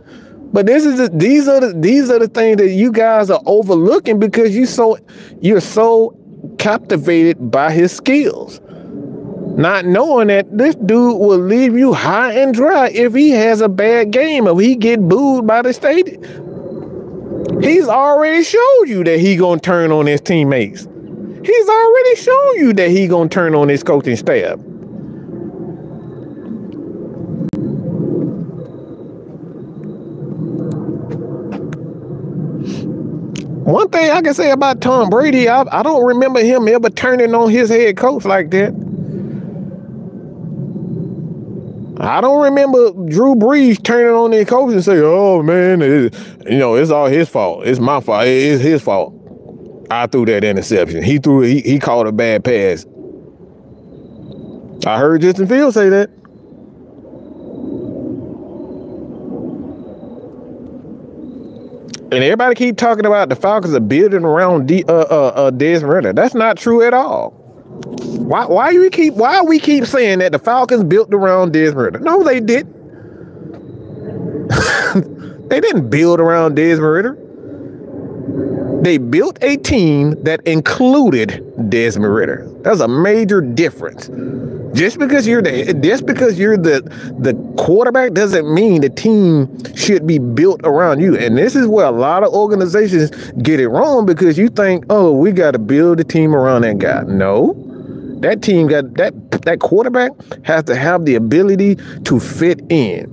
But these are the things that you guys are overlooking because you're so captivated by his skills, not knowing that this dude will leave you high and dry if he has a bad game, if he get booed by the stadium. He's already showed you that he gonna turn on his teammates. He's already shown you that he gonna turn on his coaching staff. One thing I can say about Tom Brady, I don't remember him ever turning on his head coach like that. I don't remember Drew Brees turning on their coach and say, oh, man, it's all his fault. It's my fault. It's his fault. I threw that interception. He called a bad pass. I heard Justin Fields say that. And everybody keep talking about the Falcons are building around Desmond Ridder. That's not true at all. Why we keep saying that the Falcons built around Desmond Ridder? No, they didn't. They didn't build around Desmond Ridder. They built a team that included Desmond Ridder. That's a major difference. Just because you're the quarterback doesn't mean the team should be built around you. And this is where a lot of organizations get it wrong because you think, oh, we got to build a team around that guy. No, that team that quarterback has to have the ability to fit in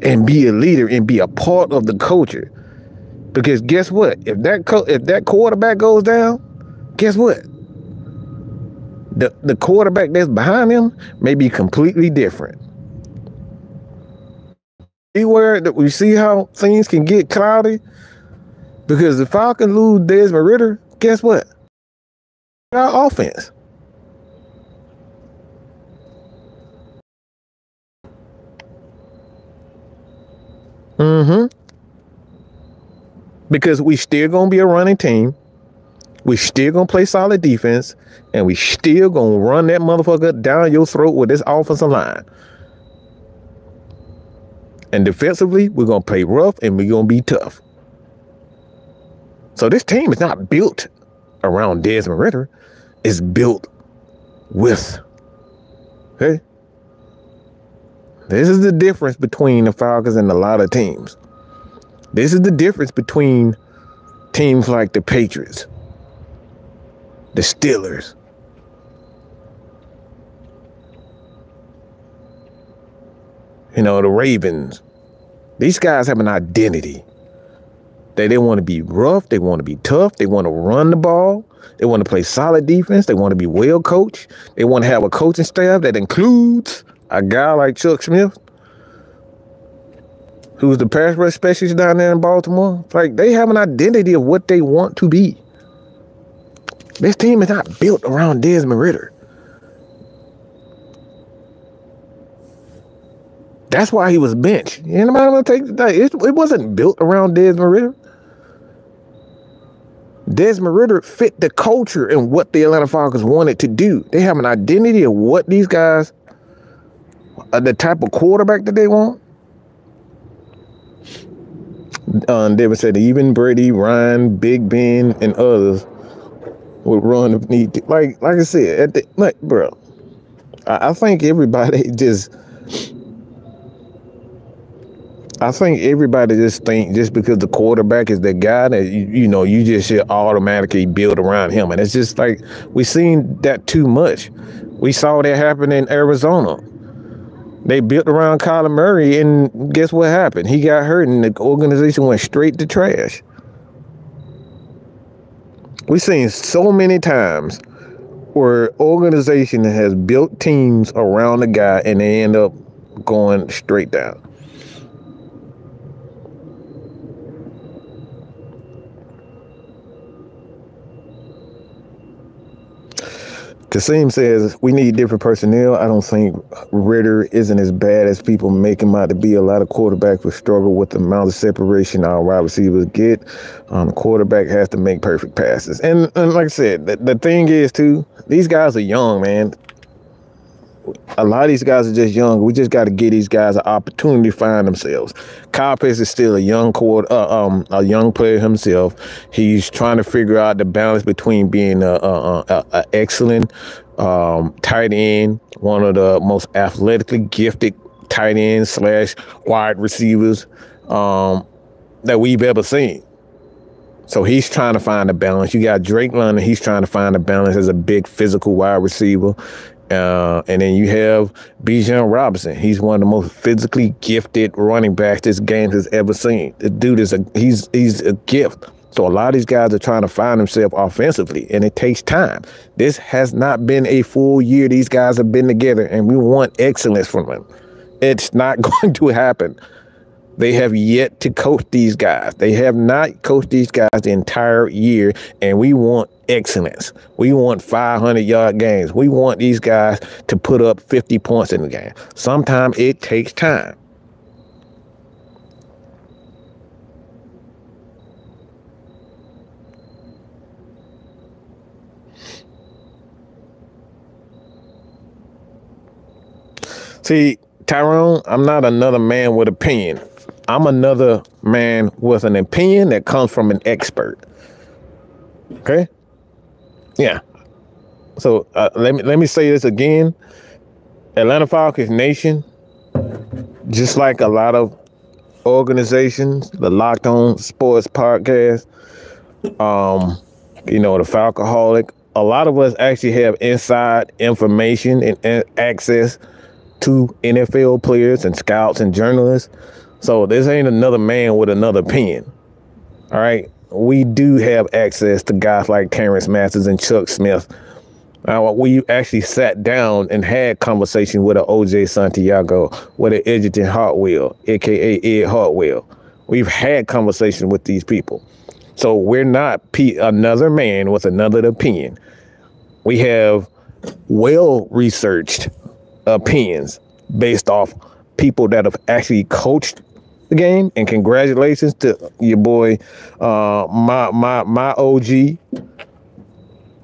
and be a leader and be a part of the culture. Because guess what? If that quarterback goes down, guess what? The quarterback that's behind him may be completely different. We see how things can get cloudy? Because the Falcons lose Desmond Ridder, guess what? Our offense. Because we still gonna be a running team. We still gonna play solid defense, and we still gonna run that motherfucker down your throat with this offensive line. And defensively, we're gonna play rough and we're gonna be tough. So this team is not built around Desmond Ridder. It's built with. Okay? This is the difference between the Falcons and a lot of teams. This is the difference between teams like the Patriots, the Steelers, the Ravens. These guys have an identity. They want to be rough. They want to be tough. They want to run the ball. They want to play solid defense. They want to be well coached. They want to have a coaching staff that includes a guy like Chuck Smith, who's the pass rush specialist down there in Baltimore. Like, they have an identity of what they want to be. This team is not built around Desmond Ridder. That's why he was benched. Anybody want to take that? It wasn't built around Desmond Ridder. Desmond Ridder fit the culture and what the Atlanta Falcons wanted to do. They have an identity of what these guys, the type of quarterback that they want. David said even Brady, Ryan, Big Ben, and others would run if need to. Like I said, bro, I think everybody just. I think everybody just think just because the quarterback is the guy that you just should automatically build around him, and it's just like we seen that too much. We saw that happen in Arizona. They built around Kyler Murray, and guess what happened? He got hurt, and the organization went straight to trash. We've seen so many times where organization has built teams around the guy, and they end up going straight down. Kasim says, we need different personnel. I don't think Ridder isn't as bad as people make him out to be. A lot of quarterbacks will struggle with the amount of separation our wide receivers get. The quarterback has to make perfect passes. And like I said, the thing is, too, these guys are young, man. A lot of these guys are just young. We just got to give these guys an opportunity to find themselves. Kyle Pitts is still a young player himself. He's trying to figure out the balance between being a excellent tight end, one of the most athletically gifted tight ends / wide receivers that we've ever seen. So he's trying to find a balance. You got Drake London. He's trying to find a balance as a big physical wide receiver. And then you have Bijan Robinson. He's one of the most physically gifted running backs this game has ever seen. The dude is he's a gift. So a lot of these guys are trying to find themselves offensively, and it takes time. This has not been a full year. These guys have been together, and we want excellence from them. It's not going to happen. They have yet to coach these guys. They have not coached these guys the entire year, and we want excellence. We want 500-yard games. We want these guys to put up 50 points in the game. Sometimes it takes time. See, Tyrone, I'm not another man with opinion. I'm another man with an opinion that comes from an expert. Okay? Yeah. So let me say this again. Atlanta Falcons Nation, just like a lot of organizations, the Locked On Sports Podcast, the Falcoholic, a lot of us actually have inside information and access to NFL players and scouts and journalists. So this ain't another man with another opinion. All right. We do have access to guys like Terrence Masters and Chuck Smith. We actually sat down and had conversation with an O.J. Santiago, with an Edgerton Hartwell, a.k.a. Ed Hartwell. We've had conversation with these people. So we're not another man with another opinion. We have well-researched opinions based off people that have actually coached the game. And congratulations to your boy, my OG,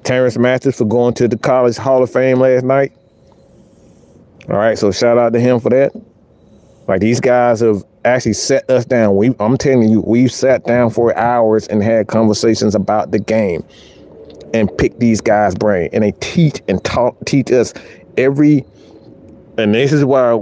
Terrence Masters, for going to the College Hall of Fame last night. All right, so shout out to him for that. Like, these guys have actually sat us down. I'm telling you, we've sat down for hours and had conversations about the game and picked these guys' brain. And they teach us every. And this is why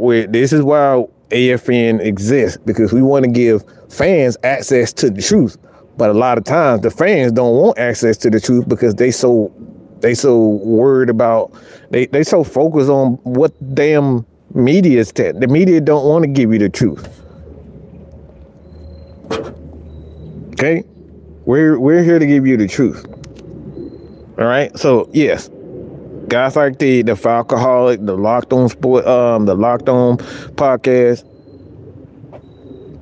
AFN exists, because we want to give fans access to the truth. But a lot of times the fans don't want access to the truth because they so worried about, they so focused on what damn media is telling. The media don't want to give you the truth. Okay? We're here to give you the truth. All right? So, yes. Guys like the Falcoholic, the Locked On Sport, the Locked On podcast,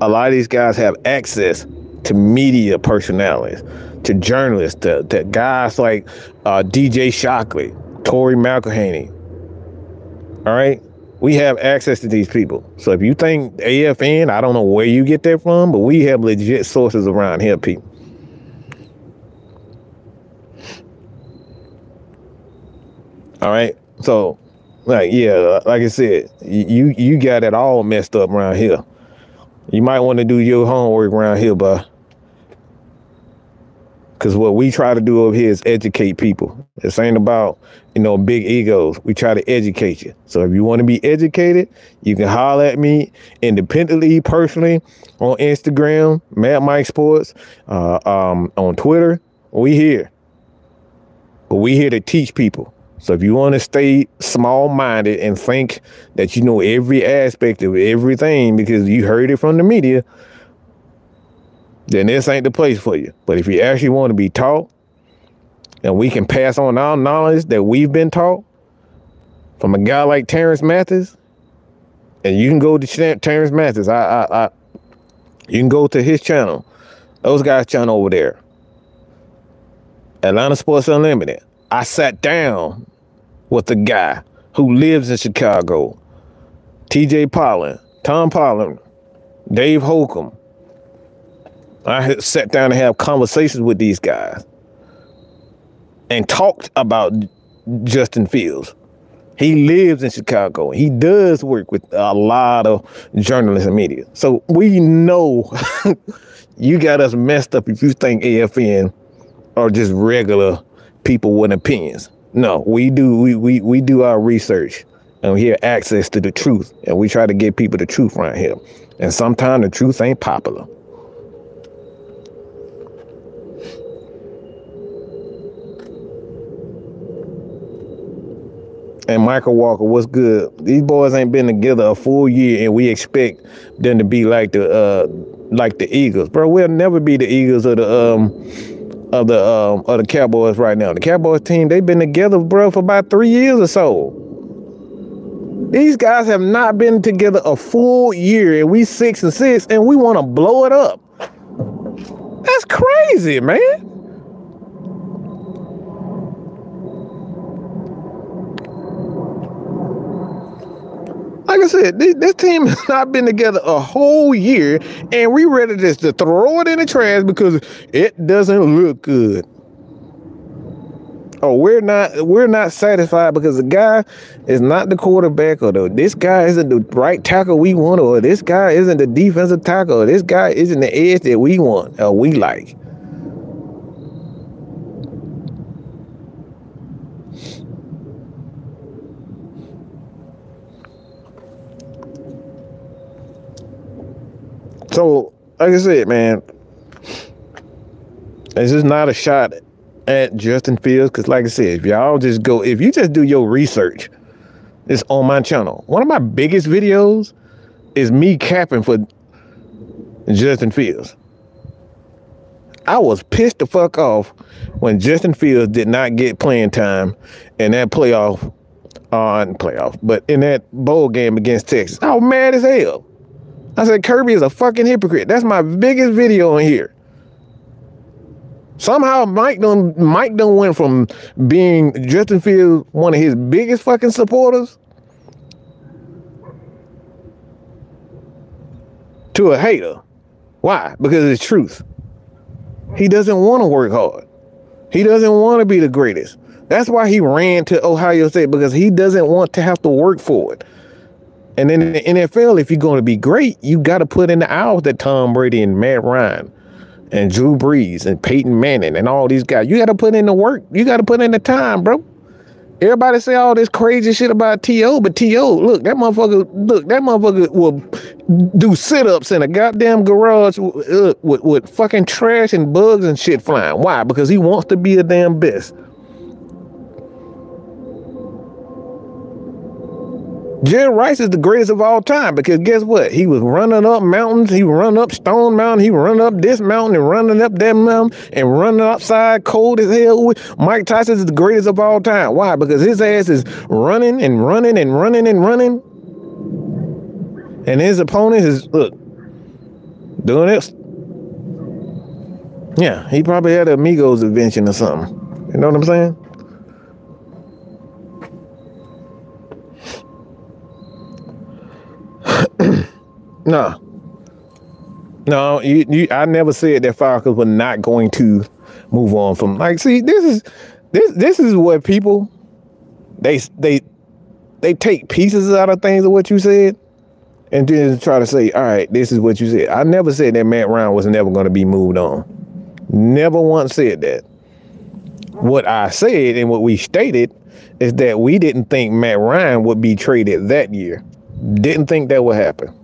a lot of these guys have access to media personalities, to journalists, to guys like DJ Shockley, Tori McElhaney. All right? We have access to these people. So if you think AFN, I don't know where you get that from, but we have legit sources around here, people. All right? So, like, yeah, like I said, you got it all messed up around here. You might want to do your homework around here, bud. Because what we try to do over here is educate people. This ain't about, big egos. We try to educate you. So if you want to be educated, you can holler at me independently, personally, on Instagram, Mad Mike Sports, on Twitter. We here. But we here to teach people. So if you want to stay small-minded and think that you know every aspect of everything because you heard it from the media, then this ain't the place for you. But if you actually want to be taught, and we can pass on our knowledge that we've been taught from a guy like Terrence Mathis, and you can go to Terrence Mathis. You can go to his channel, those guys' channel over there, Atlanta Sports Unlimited. I sat down with the guy who lives in Chicago, TJ Pollen, Tom Pollen, Dave Holcomb. I sat down and have conversations with these guys and talked about Justin Fields. He lives in Chicago. He does work with a lot of journalists and media. So we know you got us messed up if you think AFN are just regular people with opinions. No, we do our research, and we have access to the truth, and we try to give people the truth around here. And sometimes the truth ain't popular. And Michael Walker, what's good? These boys ain't been together a full year, and we expect them to be like the Eagles, bro. We'll never be the Eagles of the Cowboys right now. The Cowboys team, they've been together, bro, for about 3 years or so. These guys have not been together a full year, and we 6-6, and we want to blow it up. That's crazy, man. Like I said, this team has not been together a whole year, and we ready just to throw it in the trash because it doesn't look good. Oh, we're not satisfied because the guy is not the quarterback, or this guy isn't the right tackle we want, or this guy isn't the defensive tackle, or this guy isn't the edge that we want or we like. So, like I said, man, it's just not a shot at Justin Fields, because like I said, if you just do your research, it's on my channel. One of my biggest videos is me capping for Justin Fields. I was pissed the fuck off when Justin Fields did not get playing time in that but in that bowl game against Texas. I was mad as hell. I said, Kirby is a fucking hypocrite. That's my biggest video on here. Somehow Mike done went from being Justin Fields one of his biggest fucking supporters to a hater. Why? Because it's truth. He doesn't want to work hard. He doesn't want to be the greatest. That's why he ran to Ohio State, because he doesn't want to have to work for it. And in the NFL, if you're going to be great, you got to put in the hours that Tom Brady and Matt Ryan and Drew Brees and Peyton Manning and all these guys, you got to put in the work. You got to put in the time, bro. Everybody say all this crazy shit about T.O., but T.O., look, that motherfucker will do sit-ups in a goddamn garage with fucking trash and bugs and shit flying. Why? Because he wants to be the damn best. Jerry Rice is the greatest of all time because guess what? He was running up mountains. He was running up Stone Mountain. He was running up this mountain and running up that mountain and running upside cold as hell. Mike Tyson is the greatest of all time. Why? Because his ass is running and running and running and running. And his opponent is, look, doing this. Yeah, he probably had an Amigos invention or something. You know what I'm saying? No, I never said that Falcons were not going to move on from. Like, see, this is what people they take pieces out of things of what you said and then try to say, all right, this is what you said. I never said that Matt Ryan was never going to be moved on. Never once said that. What I said and what we stated is that we didn't think Matt Ryan would be traded that year. Didn't think that would happen.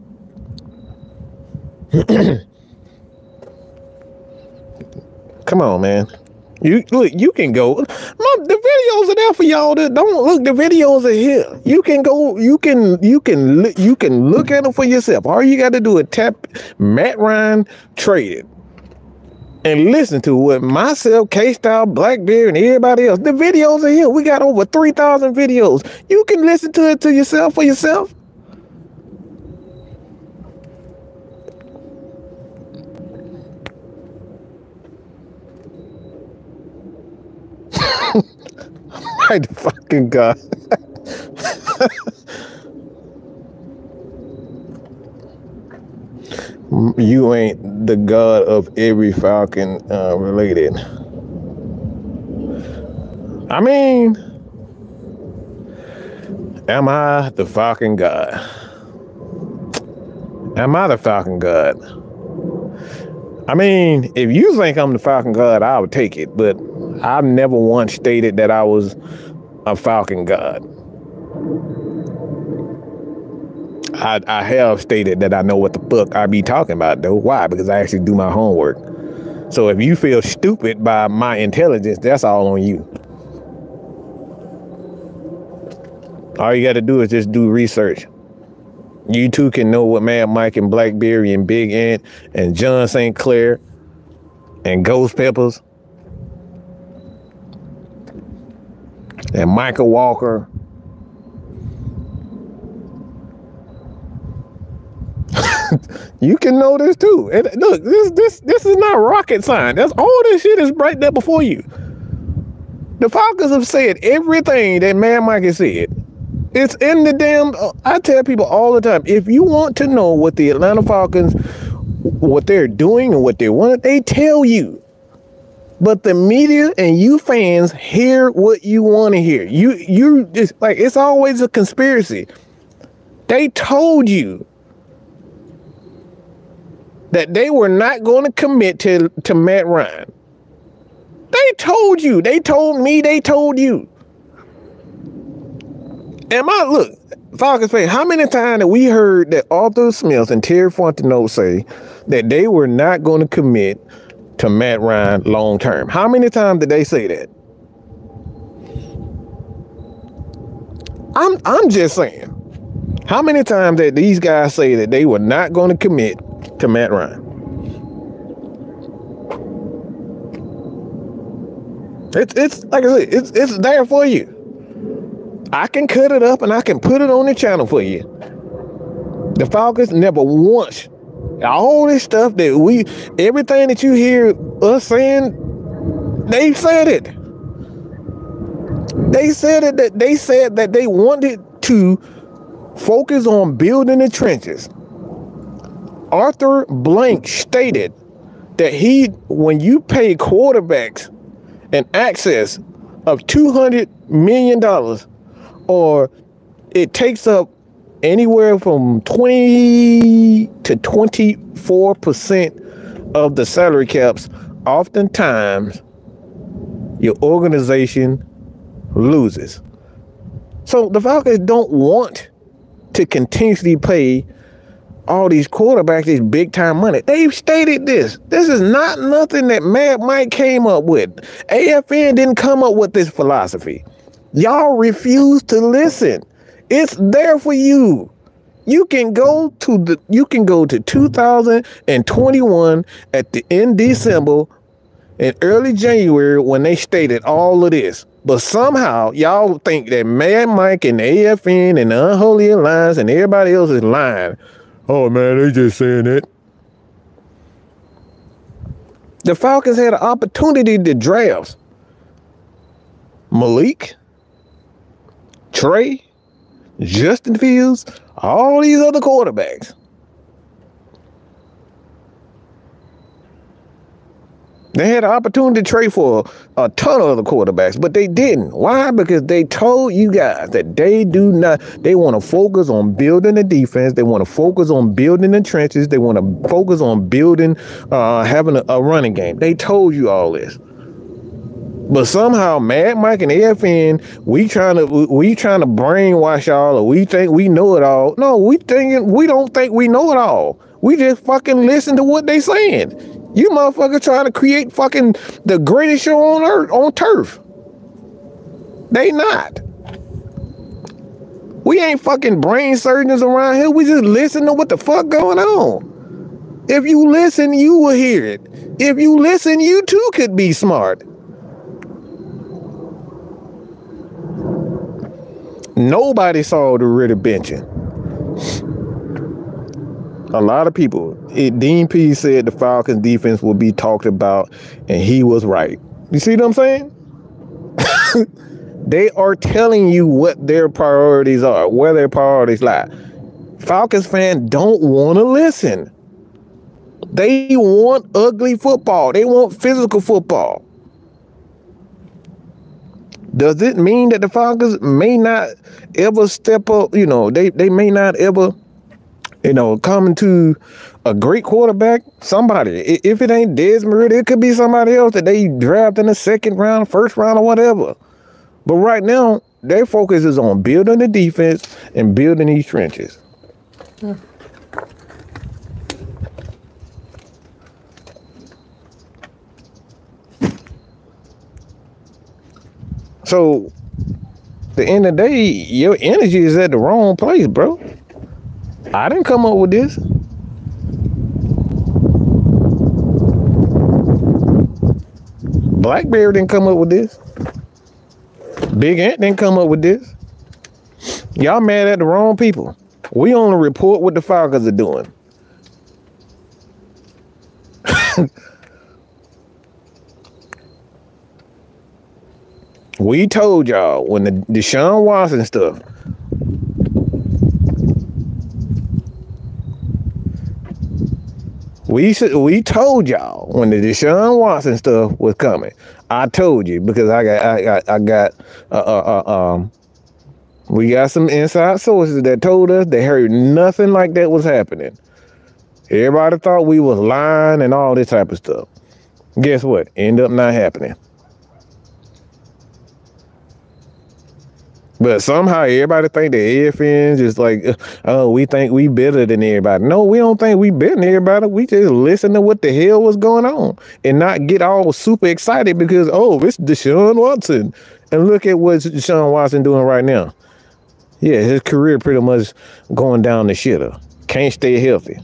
Come on, man. You can go. The videos are there for y'all that don't look. The videos are here. You can go. You can look at them for yourself. All you got to do is tap Matt Ryan traded and listen to what myself, K-Style, Blackbeard, and everybody else. The videos are here. We got over 3,000 videos. You can listen to it to yourself for yourself. My fucking God. You ain't the god of every Falcon related. I mean, am I the Falcon god? Am I the Falcon god? I mean, if you think I'm the Falcon god, I would take it, but I've never once stated that I was a Falcon god. I have stated that I know what the fuck I be talking about, though. Why? Because I actually do my homework. So if you feel stupid by my intelligence, that's all on you. All you got to do is just do research. You too can know what Mad Mike and Blackberry and Big Ant and John St. Clair and Ghost Peppers and Michael Walker. You can know this too. And look, this is not rocket science. That's all this shit is right there before you. The Falcons have said everything that Mad Mike has said. It's in the damn. I tell people all the time, if you want to know what the Atlanta Falcons, what they're doing and what they want, they tell you. But the media and you fans hear what you want to hear. You just like, it's always a conspiracy. They told you that they were not going to commit to Matt Ryan. They told you. They told me. They told you. Look, Falcons fan, how many times have we heard that Arthur Smith and Terry Fontenot say that they were not going to commit to Matt Ryan long term? How many times did they say that? I'm just saying. How many times did these guys say that they were not going to commit to Matt Ryan? It's like I said, it's there for you. I can cut it up and I can put it on the channel for you. The Falcons never once, all this stuff that everything that you hear us saying, they said it. They said it, that they said that they wanted to focus on building the trenches. Arthur Blank stated that when you pay quarterbacks an access of $200 million, or it takes up anywhere from 20 to 24% of the salary caps, oftentimes your organization loses. So the Falcons don't want to continuously pay all these quarterbacks this big time money. They've stated this. This is not nothing that Mad Mike came up with. AFN didn't come up with this philosophy. Y'all refuse to listen. It's there for you. You can go to 2021 in December and early January when they stated all of this. But somehow y'all think that Mad Mike and the AFN and the Unholy Alliance and everybody else is lying. Oh man, they just saying it. The Falcons had an opportunity to draft Malik, Trey, Justin Fields, all these other quarterbacks. They had an opportunity to trade for a ton of other quarterbacks, but they didn't. Why? Because they told you guys that they want to focus on building the defense. They want to focus on building the trenches. They want to focus on building, having a running game. They told you all this. But somehow, Mad Mike and AFN, we trying to brainwash y'all, or we think we know it all. No, we don't think we know it all. We just fucking listen to what they saying. You motherfuckers trying to create fucking the greatest show on earth, on turf. They not. We ain't fucking brain surgeons around here. We just listen to what the fuck going on. If you listen, you will hear it. If you listen, you too could be smart. Nobody saw the Ritter benching. A lot of people. Dean P said the Falcons defense will be talked about, and he was right. You see what I'm saying? They are telling you what their priorities are, where their priorities lie. Falcons fans don't want to listen. They want ugly football. They want physical football. Does it mean that the Falcons may not ever step up? You know, they may not ever, come into a great quarterback. Somebody, if it ain't Desmond, it could be somebody else that they draft in the second round, first round, or whatever. But right now, their focus is on building the defense and building these trenches. So, at the end of the day, your energy is at the wrong place, bro. I didn't come up with this. Blackberry didn't come up with this. Big Ant didn't come up with this. Y'all mad at the wrong people. We only report what the Falcons are doing. We told y'all when the Deshaun Watson stuff. We told y'all when the Deshaun Watson stuff was coming. I told you because we got some inside sources that told us they heard nothing like that was happening. Everybody thought we was lying and all this type of stuff. Guess what? Ended up not happening. But somehow everybody think the AFN's just like, oh, we think we better than everybody. No, we don't think we better than everybody. We just listen to what the hell was going on and not get all super excited because, oh, it's Deshaun Watson. And look at what Deshaun Watson doing right now. Yeah, his career pretty much going down the shitter. Can't stay healthy.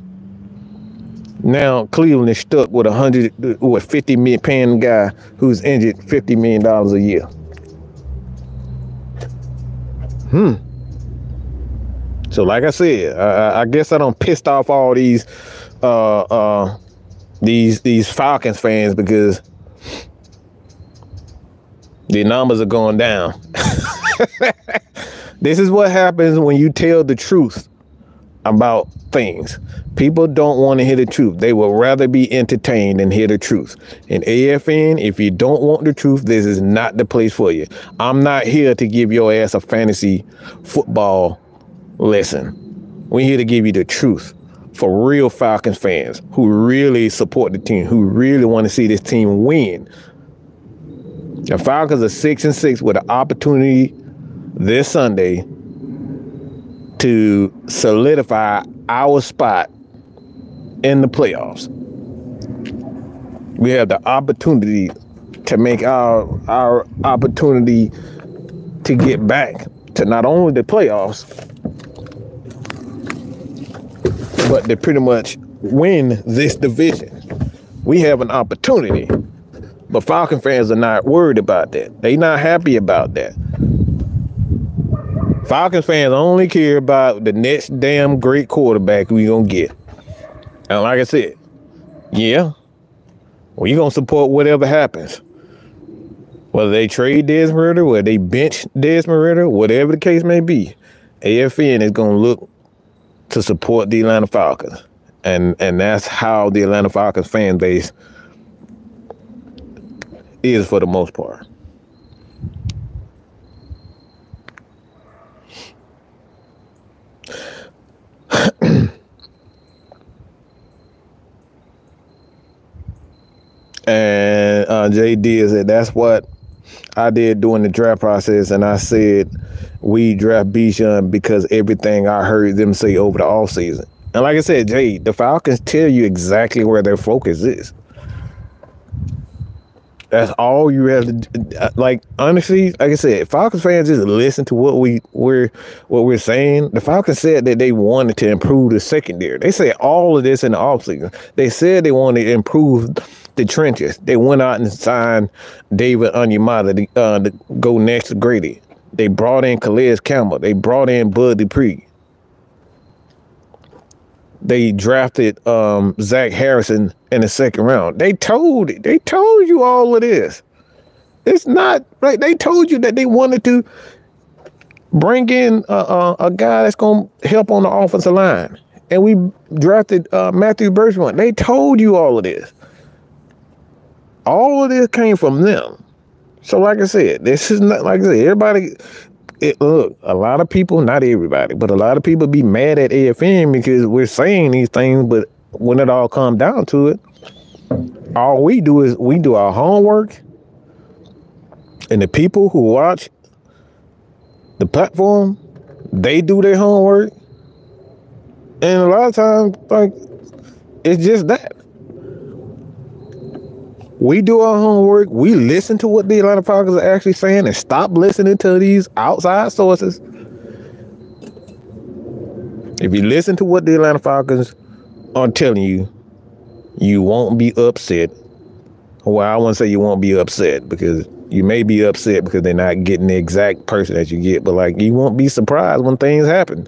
Now Cleveland is stuck with $50 million paying guy who's injured $50 million a year. So like I said, I guess I done pissed off all these Falcons fans because the numbers are going down. This is what happens when you tell the truth about things. People don't want to hear the truth. They would rather be entertained than hear the truth. And AFN, if you don't want the truth, this is not the place for you. I'm not here to give your ass a fantasy football lesson. We're here to give you the truth for real Falcons fans who really support the team, who really want to see this team win. The Falcons are 6-6 with an opportunity this Sunday to solidify our spot in the playoffs. We have the opportunity to make our opportunity to get back to not only the playoffs, but to pretty much win this division. We have an opportunity, but Falcon fans are not worried about that. They not happy about that. Falcons fans only care about the next damn great quarterback we gonna get. And like I said, yeah, we gonna support whatever happens. Whether they trade Desmond Ridder, whether they bench Desmond Ridder, whatever the case may be, AFN is gonna look to support the Atlanta Falcons. And that's how the Atlanta Falcons fan base is for the most part. And JD said that's what I did during the draft process, and I said we draft Bijan because everything I heard them say over the offseason. And like I said, Jay, the Falcons tell you exactly where their focus is. That's all you have to do. Like, honestly, like I said, Falcons fans just listen to what we're saying. The Falcons said that they wanted to improve the secondary. They said all of this in the offseason. They said they wanted to improve the trenches. They went out and signed David Onyemata to go next to Grady. They brought in Calais Campbell. They brought in Bud Dupree. They drafted Zach Harrison in the second round. They told you all of this. It's not right. They told you that they wanted to bring in a guy that's going to help on the offensive line. And we drafted Matthew Bergeron. They told you all of this. All of this came from them. So like I said, this is not, like I said, everybody, look, a lot of people, not everybody, but a lot of people be mad at AFN because we're saying these things, but when it all comes down to it, all we do is we do our homework, and the people who watch the platform, they do their homework, and a lot of times, like, it's just that. We do our homework. We listen to what the Atlanta Falcons are actually saying and stop listening to these outside sources. If you listen to what the Atlanta Falcons are telling you, you won't be upset. Well, I won't say you won't be upset because you may be upset because they're not getting the exact person that you get, but like you won't be surprised when things happen.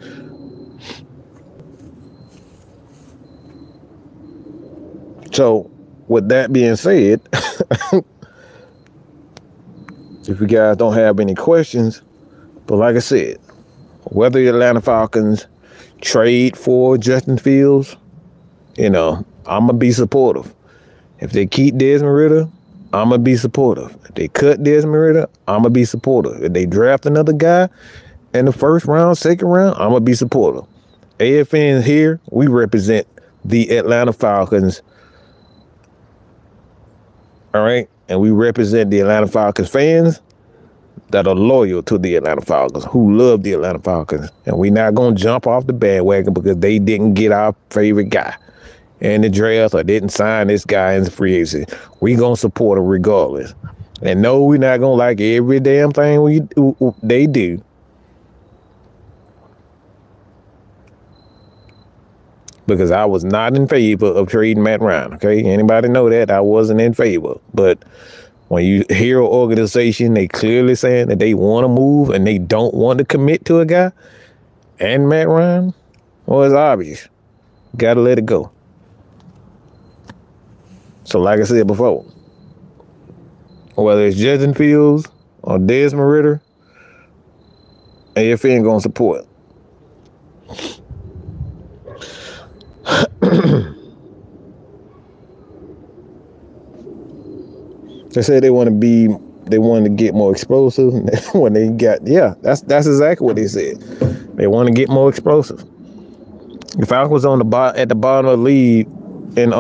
So, with that being said, if you guys don't have any questions, but like I said, whether the Atlanta Falcons trade for Justin Fields, I'm going to be supportive. If they keep Desmond Ridder, I'm going to be supportive. If they cut Desmond Ridder, I'm going to be supportive. If they draft another guy in the first round, second round, I'm going to be supportive. AFN here, we represent the Atlanta Falcons. All right, and we represent the Atlanta Falcons fans that are loyal to the Atlanta Falcons, who love the Atlanta Falcons. And we're not going to jump off the bandwagon because they didn't get our favorite guy in the draft or didn't sign this guy in the free agency. We're going to support him regardless. And no, we're not going to like every damn thing they do. Because I was not in favor of trading Matt Ryan, okay? Anybody know that? I wasn't in favor. But when you hear an organization, they clearly saying that they want to move and they don't want to commit to a guy and Matt Ryan, well, it's obvious. Got to let it go. So like I said before, whether it's Justin Fields or Desmond Ridder, AFN going to support. They said they wanted to get more explosive when they got, yeah, that's exactly what they said. They want to get more explosive. The Falcons was at the bottom of the league in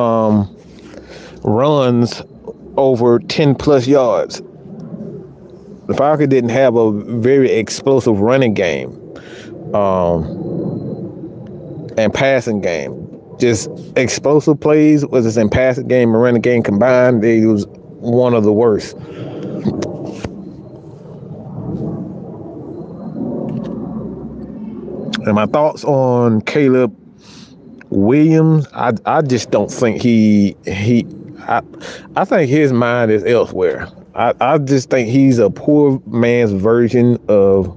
runs over 10 plus yards. The Falcons didn't have a very explosive running game and passing game. Just explosive plays, whether it's in passing game and running game combined, they was one of the worst. And my thoughts on Caleb Williams, I just don't think I think his mind is elsewhere. I just think he's a poor man's version of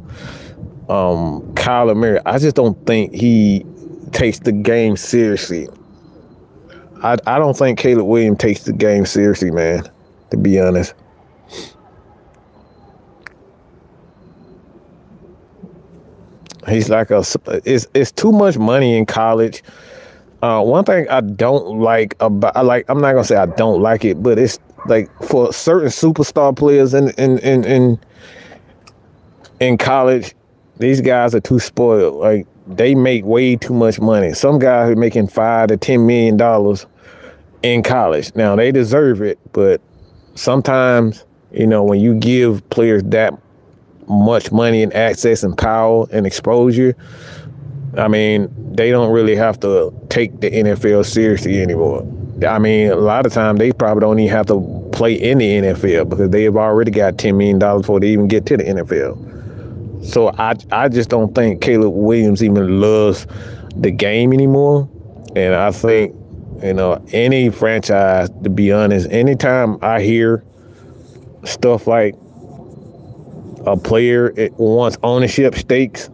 Kyler Murray. I just don't think he takes the game seriously. I don't think Caleb Williams takes the game seriously, man, to be honest. He's like it's too much money in college. One thing I don't like about, I'm not gonna say I don't like it, but it's like for certain superstar players in college, these guys are too spoiled. Like, they make way too much money. Some guys are making $5 to $10 million in college. Now, they deserve it, but sometimes, when you give players that much money and access and power and exposure, I mean, they don't really have to take the NFL seriously anymore. I mean, a lot of times they probably don't even have to play in the NFL because they have already got $10 million before they even get to the NFL. So I just don't think Caleb Williams even loves the game anymore. And I think, any franchise, to be honest, anytime I hear stuff like a player wants ownership stakes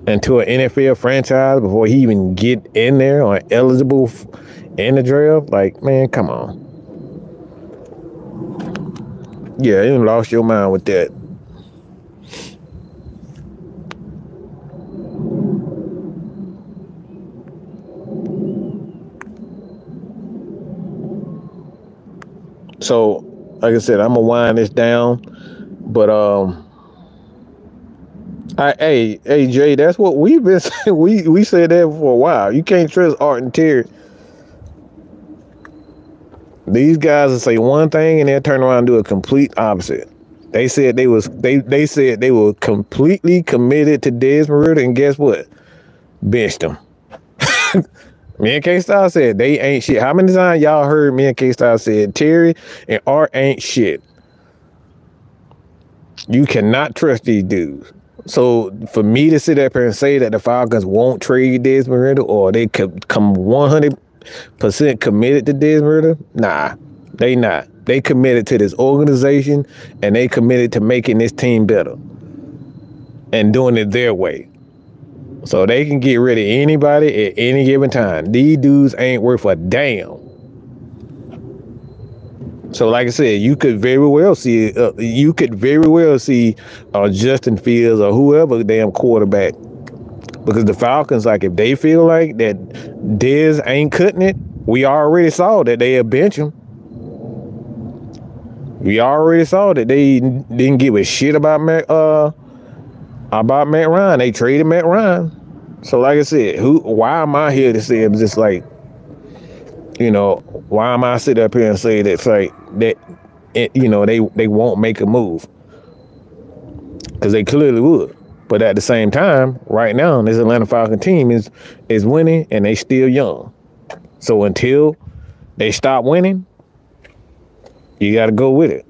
into an NFL franchise before he even get in there or eligible in the draft, like, man, come on. Yeah, you lost your mind with that. So, like I said, I'm gonna wind this down, but hey Jay, that's what we've been saying. We said that for a while. You can't trust Art and Terry. These guys will say one thing and they'll turn around and do a complete opposite. They said they said they were completely committed to Desmond Ridder, and guess what? Benched them. Me and K-Star said they ain't shit. How many times y'all heard me and K-Star said Terry and Art ain't shit? You cannot trust these dudes. So for me to sit up here and say that the Falcons won't trade Desmond Ridder or they could come 100% committed to Desmond Ridder, nah, they not. They committed to this organization and they committed to making this team better and doing it their way. So they can get rid of anybody at any given time. These dudes ain't worth a damn. So, like I said, you could very well see Justin Fields or whoever damn quarterback, because the Falcons, like, if they feel like that Dez ain't cutting it, we already saw that they'll bench him. We already saw that they didn't give a shit about Matt Ryan. They traded Matt Ryan. So, like I said, why am I here to say it's just like, why am I sit up here and say that it's like that, they won't make a move? Because they clearly would. But at the same time, right now, this Atlanta Falcons team is winning and they still young. So until they stop winning, you got to go with it.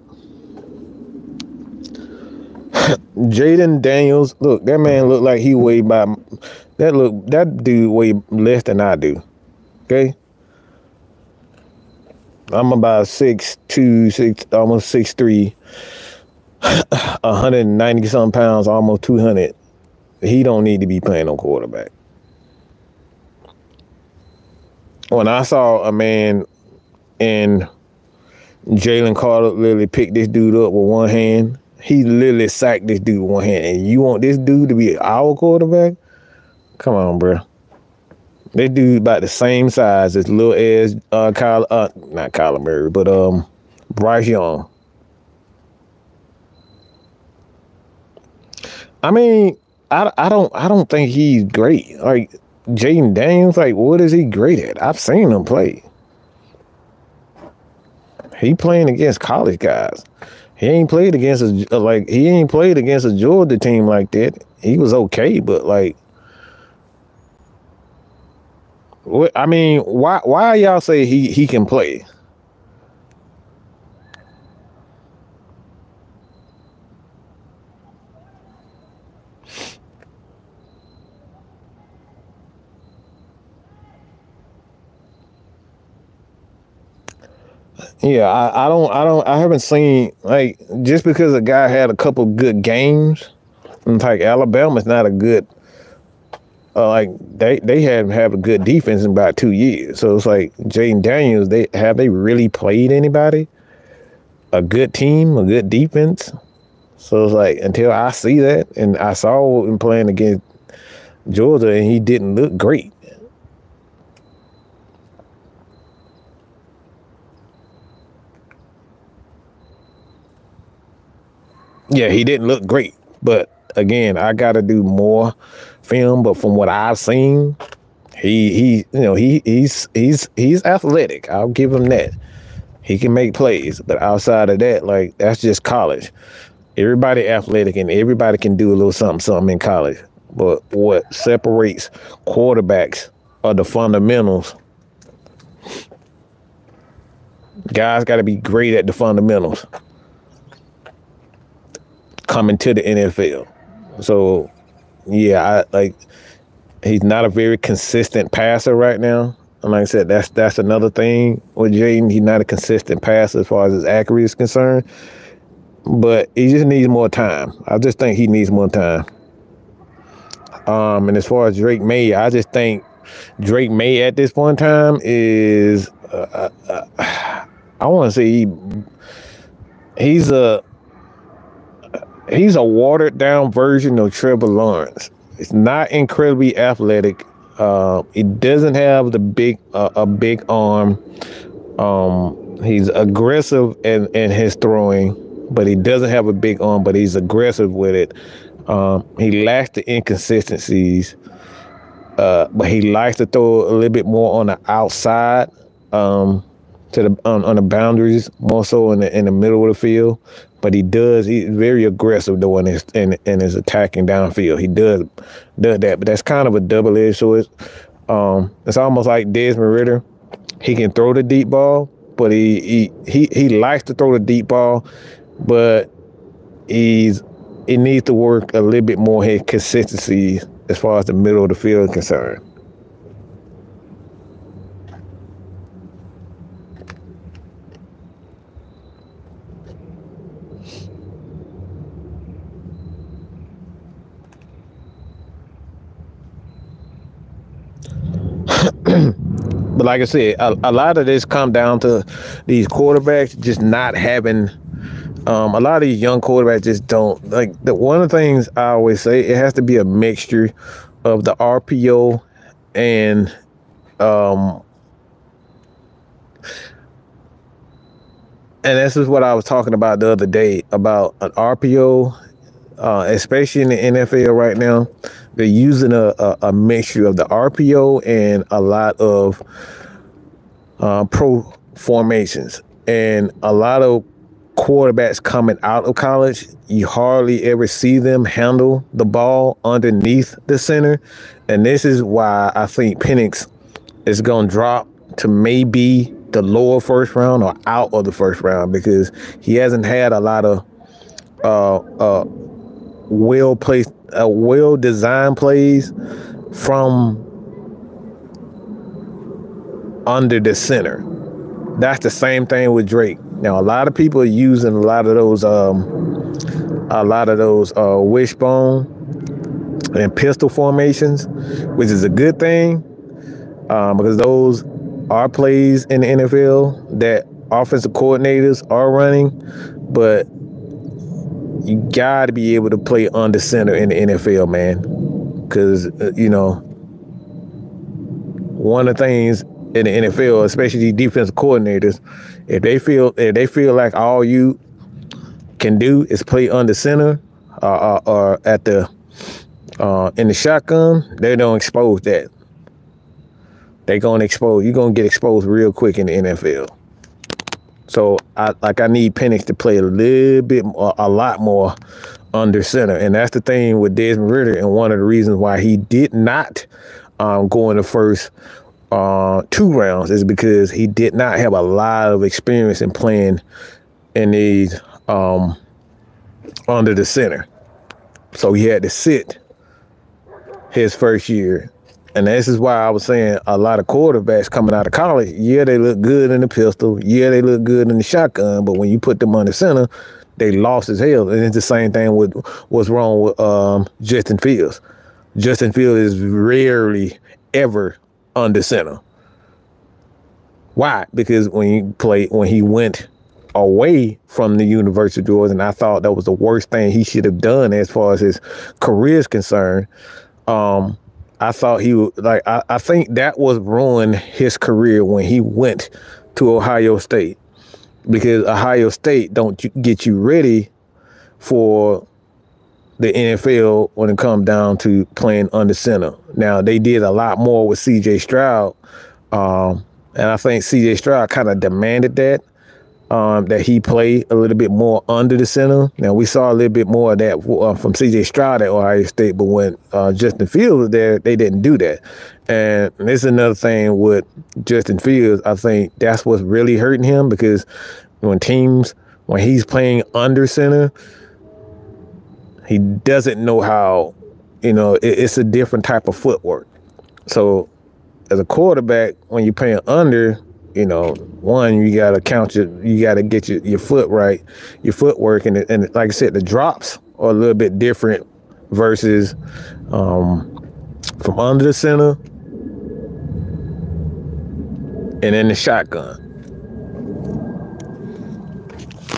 Jaden Daniels, look, that man looked like he weighed that dude weighed less than I do. Okay? I'm about 6'2", almost 6'3", 190 something pounds, almost 200. He don't need to be playing no quarterback. When I saw a man in Jalen Carter literally pick this dude up with one hand, he literally sacked this dude with one hand. And you want this dude to be our quarterback? Come on, bro. This dude about the same size as little as not Kyler Murray, but Bryce Young. I mean, I don't think he's great. Like, Jaden Daniels, like, what is he great at? I've seen him play. He playing against college guys. He ain't played against a Georgia team like that. He was okay, but like, what? I mean, why y'all say he can play? Yeah, I haven't seen, like, just because a guy had a couple good games, and like Alabama's not a good, like they haven't have a good defense in about 2 years. So it's like Jaden Daniels, they really played anybody? A good team, a good defense? So it's like, until I see that, and I saw him playing against Georgia, and he didn't look great. Yeah, he didn't look great. But again, I got to do more film. But from what I've seen, he's athletic. I'll give him that. He can make plays. But outside of that, like, that's just college. Everybody athletic and everybody can do a little something in college. But what separates quarterbacks are the fundamentals. Guys got to be great at the fundamentals coming to the NFL. So, yeah, he's not a very consistent passer right now. And like I said, that's another thing with Jaden. He's not a consistent passer as far as his accuracy is concerned. But he just needs more time. I just think he needs more time. And as far as Drake May, I just think Drake May at this point in time is, I want to say he's a watered down version of Trevor Lawrence. It's not incredibly athletic. He doesn't have the big arm. He's aggressive in his throwing, but he doesn't have a big arm, but he's aggressive with it. He lacks the inconsistencies, but he likes to throw a little bit more on the outside, on the boundaries, more so in the middle of the field. But he's very aggressive though in his attacking downfield. He does that, but that's kind of a double-edged sword. It's almost like Desmond Ridder. He can throw the deep ball, but he likes to throw the deep ball, but he needs to work a little bit more his consistency as far as the middle of the field is concerned. But like I said, a lot of this come down to these quarterbacks just not having. A lot of these young quarterbacks just don't like. One of the things I always say, it has to be a mixture of the RPO and this is what I was talking about the other day about an RPO, especially in the NFL right now. They're using a mixture of the RPO and a lot of pro formations. And a lot of quarterbacks coming out of college, you hardly ever see them handle the ball underneath the center. And this is why I think Penix is going to drop to maybe the lower first round or out of the first round, because he hasn't had a lot of well-placed, well-designed plays from under the center. That's the same thing with Drake. Now, a lot of people are using a lot of those wishbone and pistol formations, which is a good thing, because those are plays in the NFL that offensive coordinators are running, but you got to be able to play under center in the NFL, man, because one of the things in the NFL, especially these defensive coordinators, if they feel like all you can do is play under center or at the in the shotgun, they don't expose that. You're gonna get exposed real quick in the NFL. So I need Penix to play a little bit more, a lot more under center, and that's the thing with Desmond Ridder, and one of the reasons why he did not go in the first 2 rounds is because he did not have a lot of experience in playing in these under the center. So he had to sit his first year, And this is why I was saying a lot of quarterbacks coming out of college, yeah, they look good in the pistol. Yeah, they look good in the shotgun. But when you put them under center, they lost as hell. And it's the same thing with what's wrong with Justin Fields. Justin Fields is rarely ever under center. Why? Because when he went away from the University of Georgia, and I thought that was the worst thing he should have done as far as his career is concerned. I thought he would I think that was ruin his career when he went to Ohio State, because Ohio State don't get you ready for the NFL when it comes down to playing under center. Now, they did a lot more with C.J. Stroud, and I think C.J. Stroud kind of demanded that he play a little bit more under the center. Now, we saw a little bit more of that from C.J. Stroud at Ohio State, but when Justin Fields was there, they didn't do that. And this is another thing with Justin Fields. I think that's what's really hurting him, because when he's playing under center, he doesn't know how, it's a different type of footwork. So as a quarterback, when you're playing under, one, you got to get your foot right, your footwork. And like I said, the drops are a little bit different versus from under the center and in the shotgun.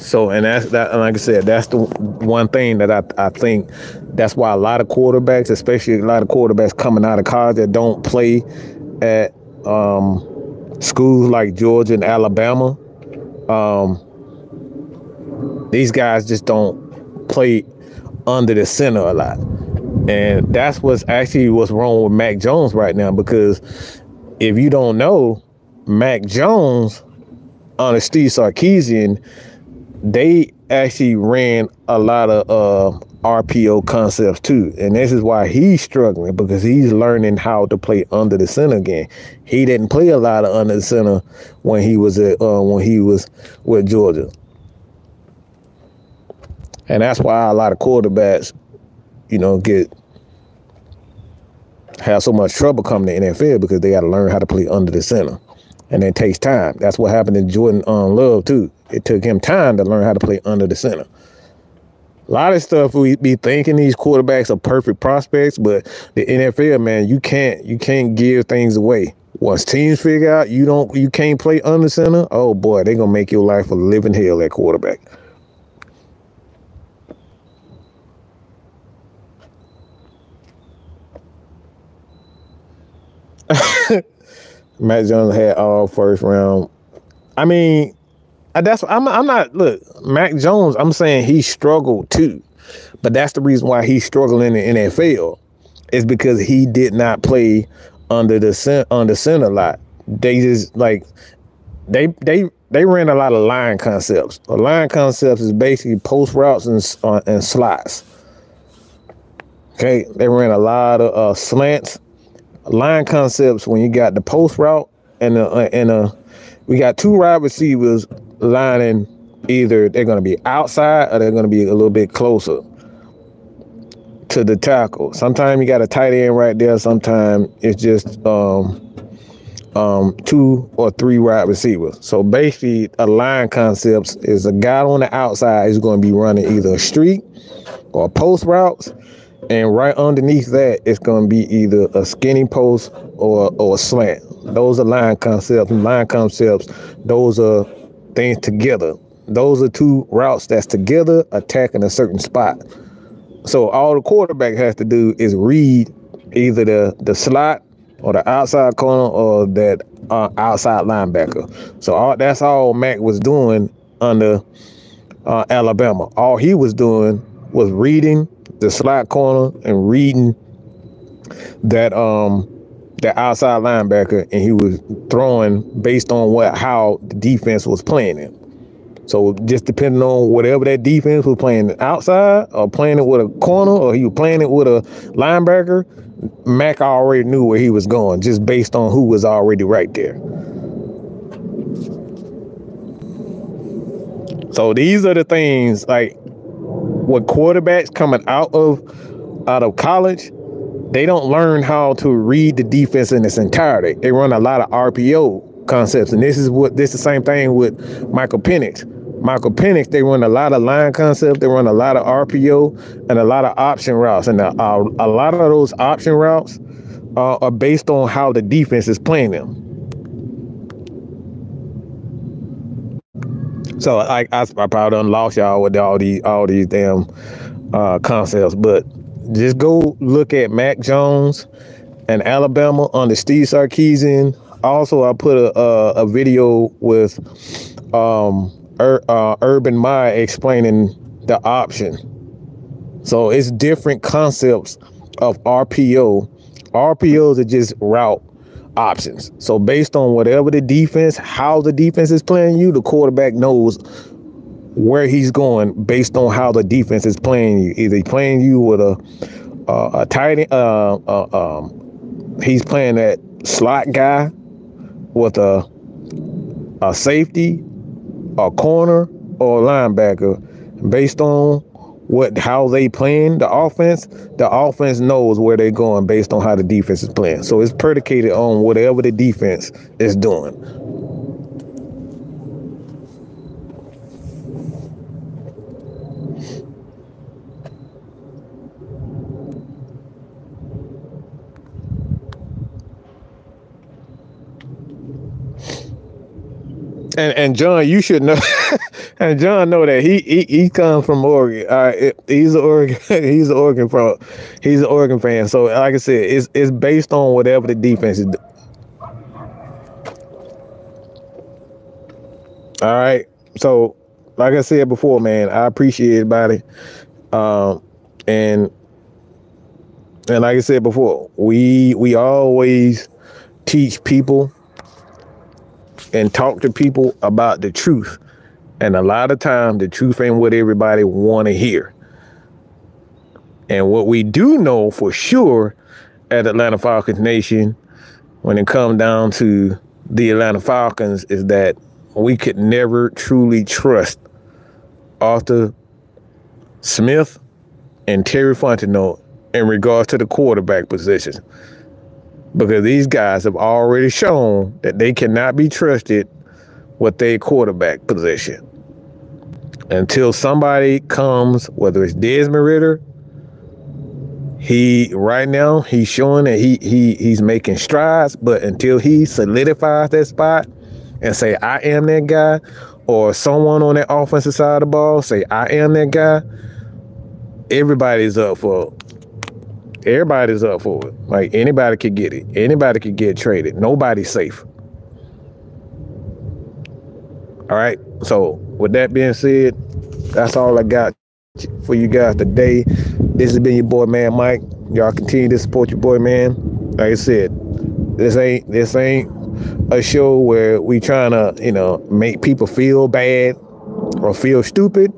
So, and that's that. And like I said, that's the one thing that I think that's why a lot of quarterbacks, especially a lot of quarterbacks coming out of college that don't play at schools like Georgia and Alabama, these guys just don't play under the center a lot. And that's what's wrong with Mac Jones right now, because if you don't know, Mac Jones under Steve Sarkisian, they actually ran a lot of RPO concepts too. And this is why he's struggling, because he's learning how to play under the center again. He didn't play a lot of under the center when he was with Georgia. And that's why a lot of quarterbacks, have so much trouble coming to the NFL, because they got to learn how to play under the center. And it takes time. That's what happened to Jordan Love too. It took him time to learn how to play under the center. A lot of stuff we be thinking these quarterbacks are perfect prospects, but the NFL, man, you can't give things away. Once teams figure out you can't play under center, oh boy, they're gonna make your life a living hell at quarterback. Mac Jones had all first round. I mean, I'm not. Look, Mac Jones, I'm saying he struggled too, but that's the reason why he's struggling in the NFL, is because he did not play under the center a lot. They just they ran a lot of line concepts. A line concepts is basically post routes and slots. Okay, they ran a lot of slants. Line concepts, when you got the post route and we got two wide receivers lining, either they're going to be outside or they're going to be a little bit closer to the tackle. Sometimes you got a tight end right there. Sometimes it's just 2 or 3 wide receivers. So basically, a line concepts is a guy on the outside is going to be running either a streak or post routes. And right underneath that, it's going to be either a skinny post or a slant. Those are line concepts. And line concepts, those are things together. Those are 2 routes that's together attacking a certain spot. So all the quarterback has to do is read either the slot or the outside corner or that outside linebacker. So that's all Mac was doing under Alabama. All he was doing was reading the slot corner and reading that the outside linebacker, and he was throwing based on how the defense was playing it. So just depending on whatever that defense was playing outside or playing it with a corner or he was playing it with a linebacker, Mac already knew where he was going just based on who was already right there. So these are the things, like, what quarterbacks coming out of college, they don't learn how to read the defense in its entirety. They run a lot of RPO concepts, and this is the same thing with Michael Penix. Michael Penix, they run a lot of line concepts, they run a lot of RPO and a lot of option routes, and a lot of those option routes are based on how the defense is playing them. So I probably done lost y'all with all these damn concepts, but just go look at Mac Jones and Alabama under Steve Sarkisian. Also, I put a video with Urban Meyer explaining the option. So it's different concepts of RPO. RPOs are just route options. So based on whatever the defense, how the defense is playing you, the quarterback knows where he's going based on how the defense is playing you. Either he's playing you with a tight end, he's playing that slot guy with a safety, a corner, or a linebacker. Based on how they playing the offense knows where they're going based on how the defense is playing. So it's predicated on whatever the defense is doing. And John, you should know. And John know that he comes from Oregon. He's an Oregon fan. So like I said, it's based on whatever the defense is. All right. So like I said before, man, I appreciate everybody. And like I said before, we always teach people and talk to people about the truth. And a lot of times the truth ain't what everybody want to hear. And what we do know for sure at Atlanta Falcons Nation, when it comes down to the Atlanta Falcons, is that we could never truly trust Arthur Smith and Terry Fontenot in regards to the quarterback positions. Because these guys have already shown that they cannot be trusted with their quarterback position. Until somebody comes, whether it's Desmond Ridder, right now he's showing that he's making strides, but until he solidifies that spot and say, I am that guy, or someone on that offensive side of the ball say, I am that guy, everybody's up for it. Like, anybody could get it. Anybody could get traded. Nobody's safe. All right. So with that being said, that's all I got for you guys today. This has been your boy, man, Mike. Y'all continue to support your boy, man. Like I said, this ain't a show where we trying to, make people feel bad or feel stupid.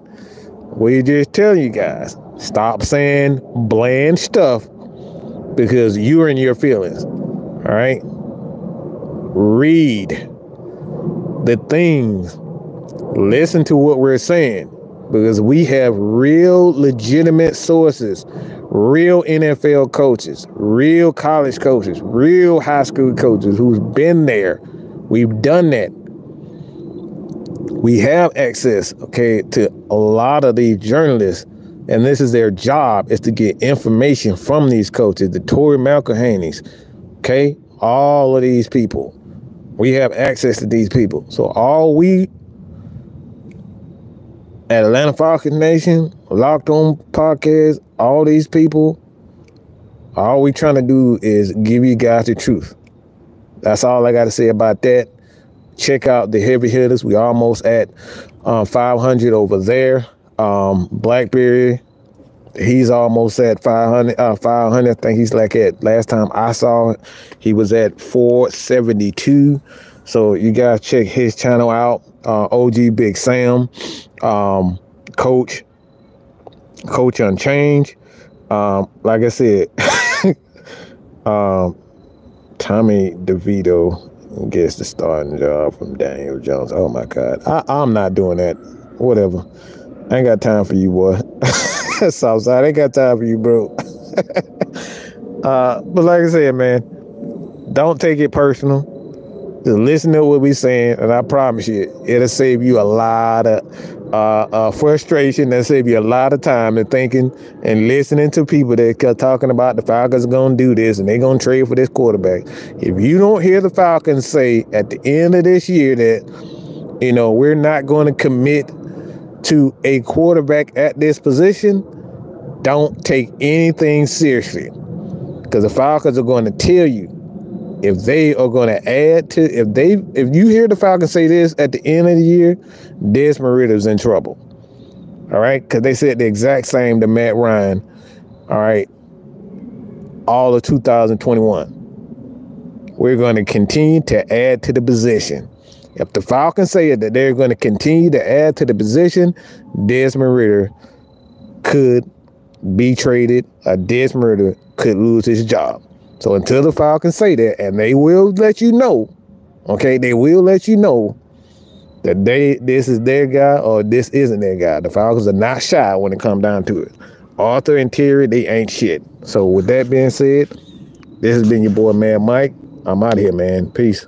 We just tell you guys, stop saying bland stuff because you're in your feelings. All right. Read the things. Listen to what we're saying, because we have real legitimate sources, real NFL coaches, real college coaches, real high school coaches who's been there. We've done that. We have access, to a lot of these journalists, and this is their job, is to get information from these coaches, the Tory McElhaney's, all of these people. We have access to these people. So all we at Atlanta Falcons Nation, Locked On Podcast, all these people, all we trying to do is give you guys the truth. That's all I got to say about that. Check out the heavy hitters. We almost at 500 over there. Blackberry, he's almost at 500. 500. I think he's like at, last time I saw it, he was at 472. So you guys check his channel out. OG Big Sam, Coach Unchanged. Like I said, Tommy DeVito gets the starting job from Daniel Jones. Oh my God, I'm not doing that. Whatever. I ain't got time for you, boy. Southside, I ain't got time for you, bro. But like I said, man, don't take it personal. Just listen to what we're saying, and I promise you, it'll save you a lot of frustration. That'll save you a lot of time and thinking and listening to people that are talking about the Falcons are going to do this and they're going to trade for this quarterback. If you don't hear the Falcons say at the end of this year that, you know, we're not going to commit to a quarterback at this position, don't take anything seriously, because the Falcons are going to tell you if they are going to add to, if you hear the Falcons say this at the end of the year, Desmond Ritter's in trouble. All right, because they said the exact same to Matt Ryan. All right, all of 2021. We're going to continue to add to the position. If the Falcons say that they're going to continue to add to the position, Desmond Ridder could be traded. Desmond Ridder could lose his job. So until the Falcons say that, and they will let you know, okay, they will let you know that this is their guy or this isn't their guy. The Falcons are not shy when it comes down to it. Arthur and Terry, they ain't shit. So with that being said, this has been your boy, Man Mike. I'm out of here, man. Peace.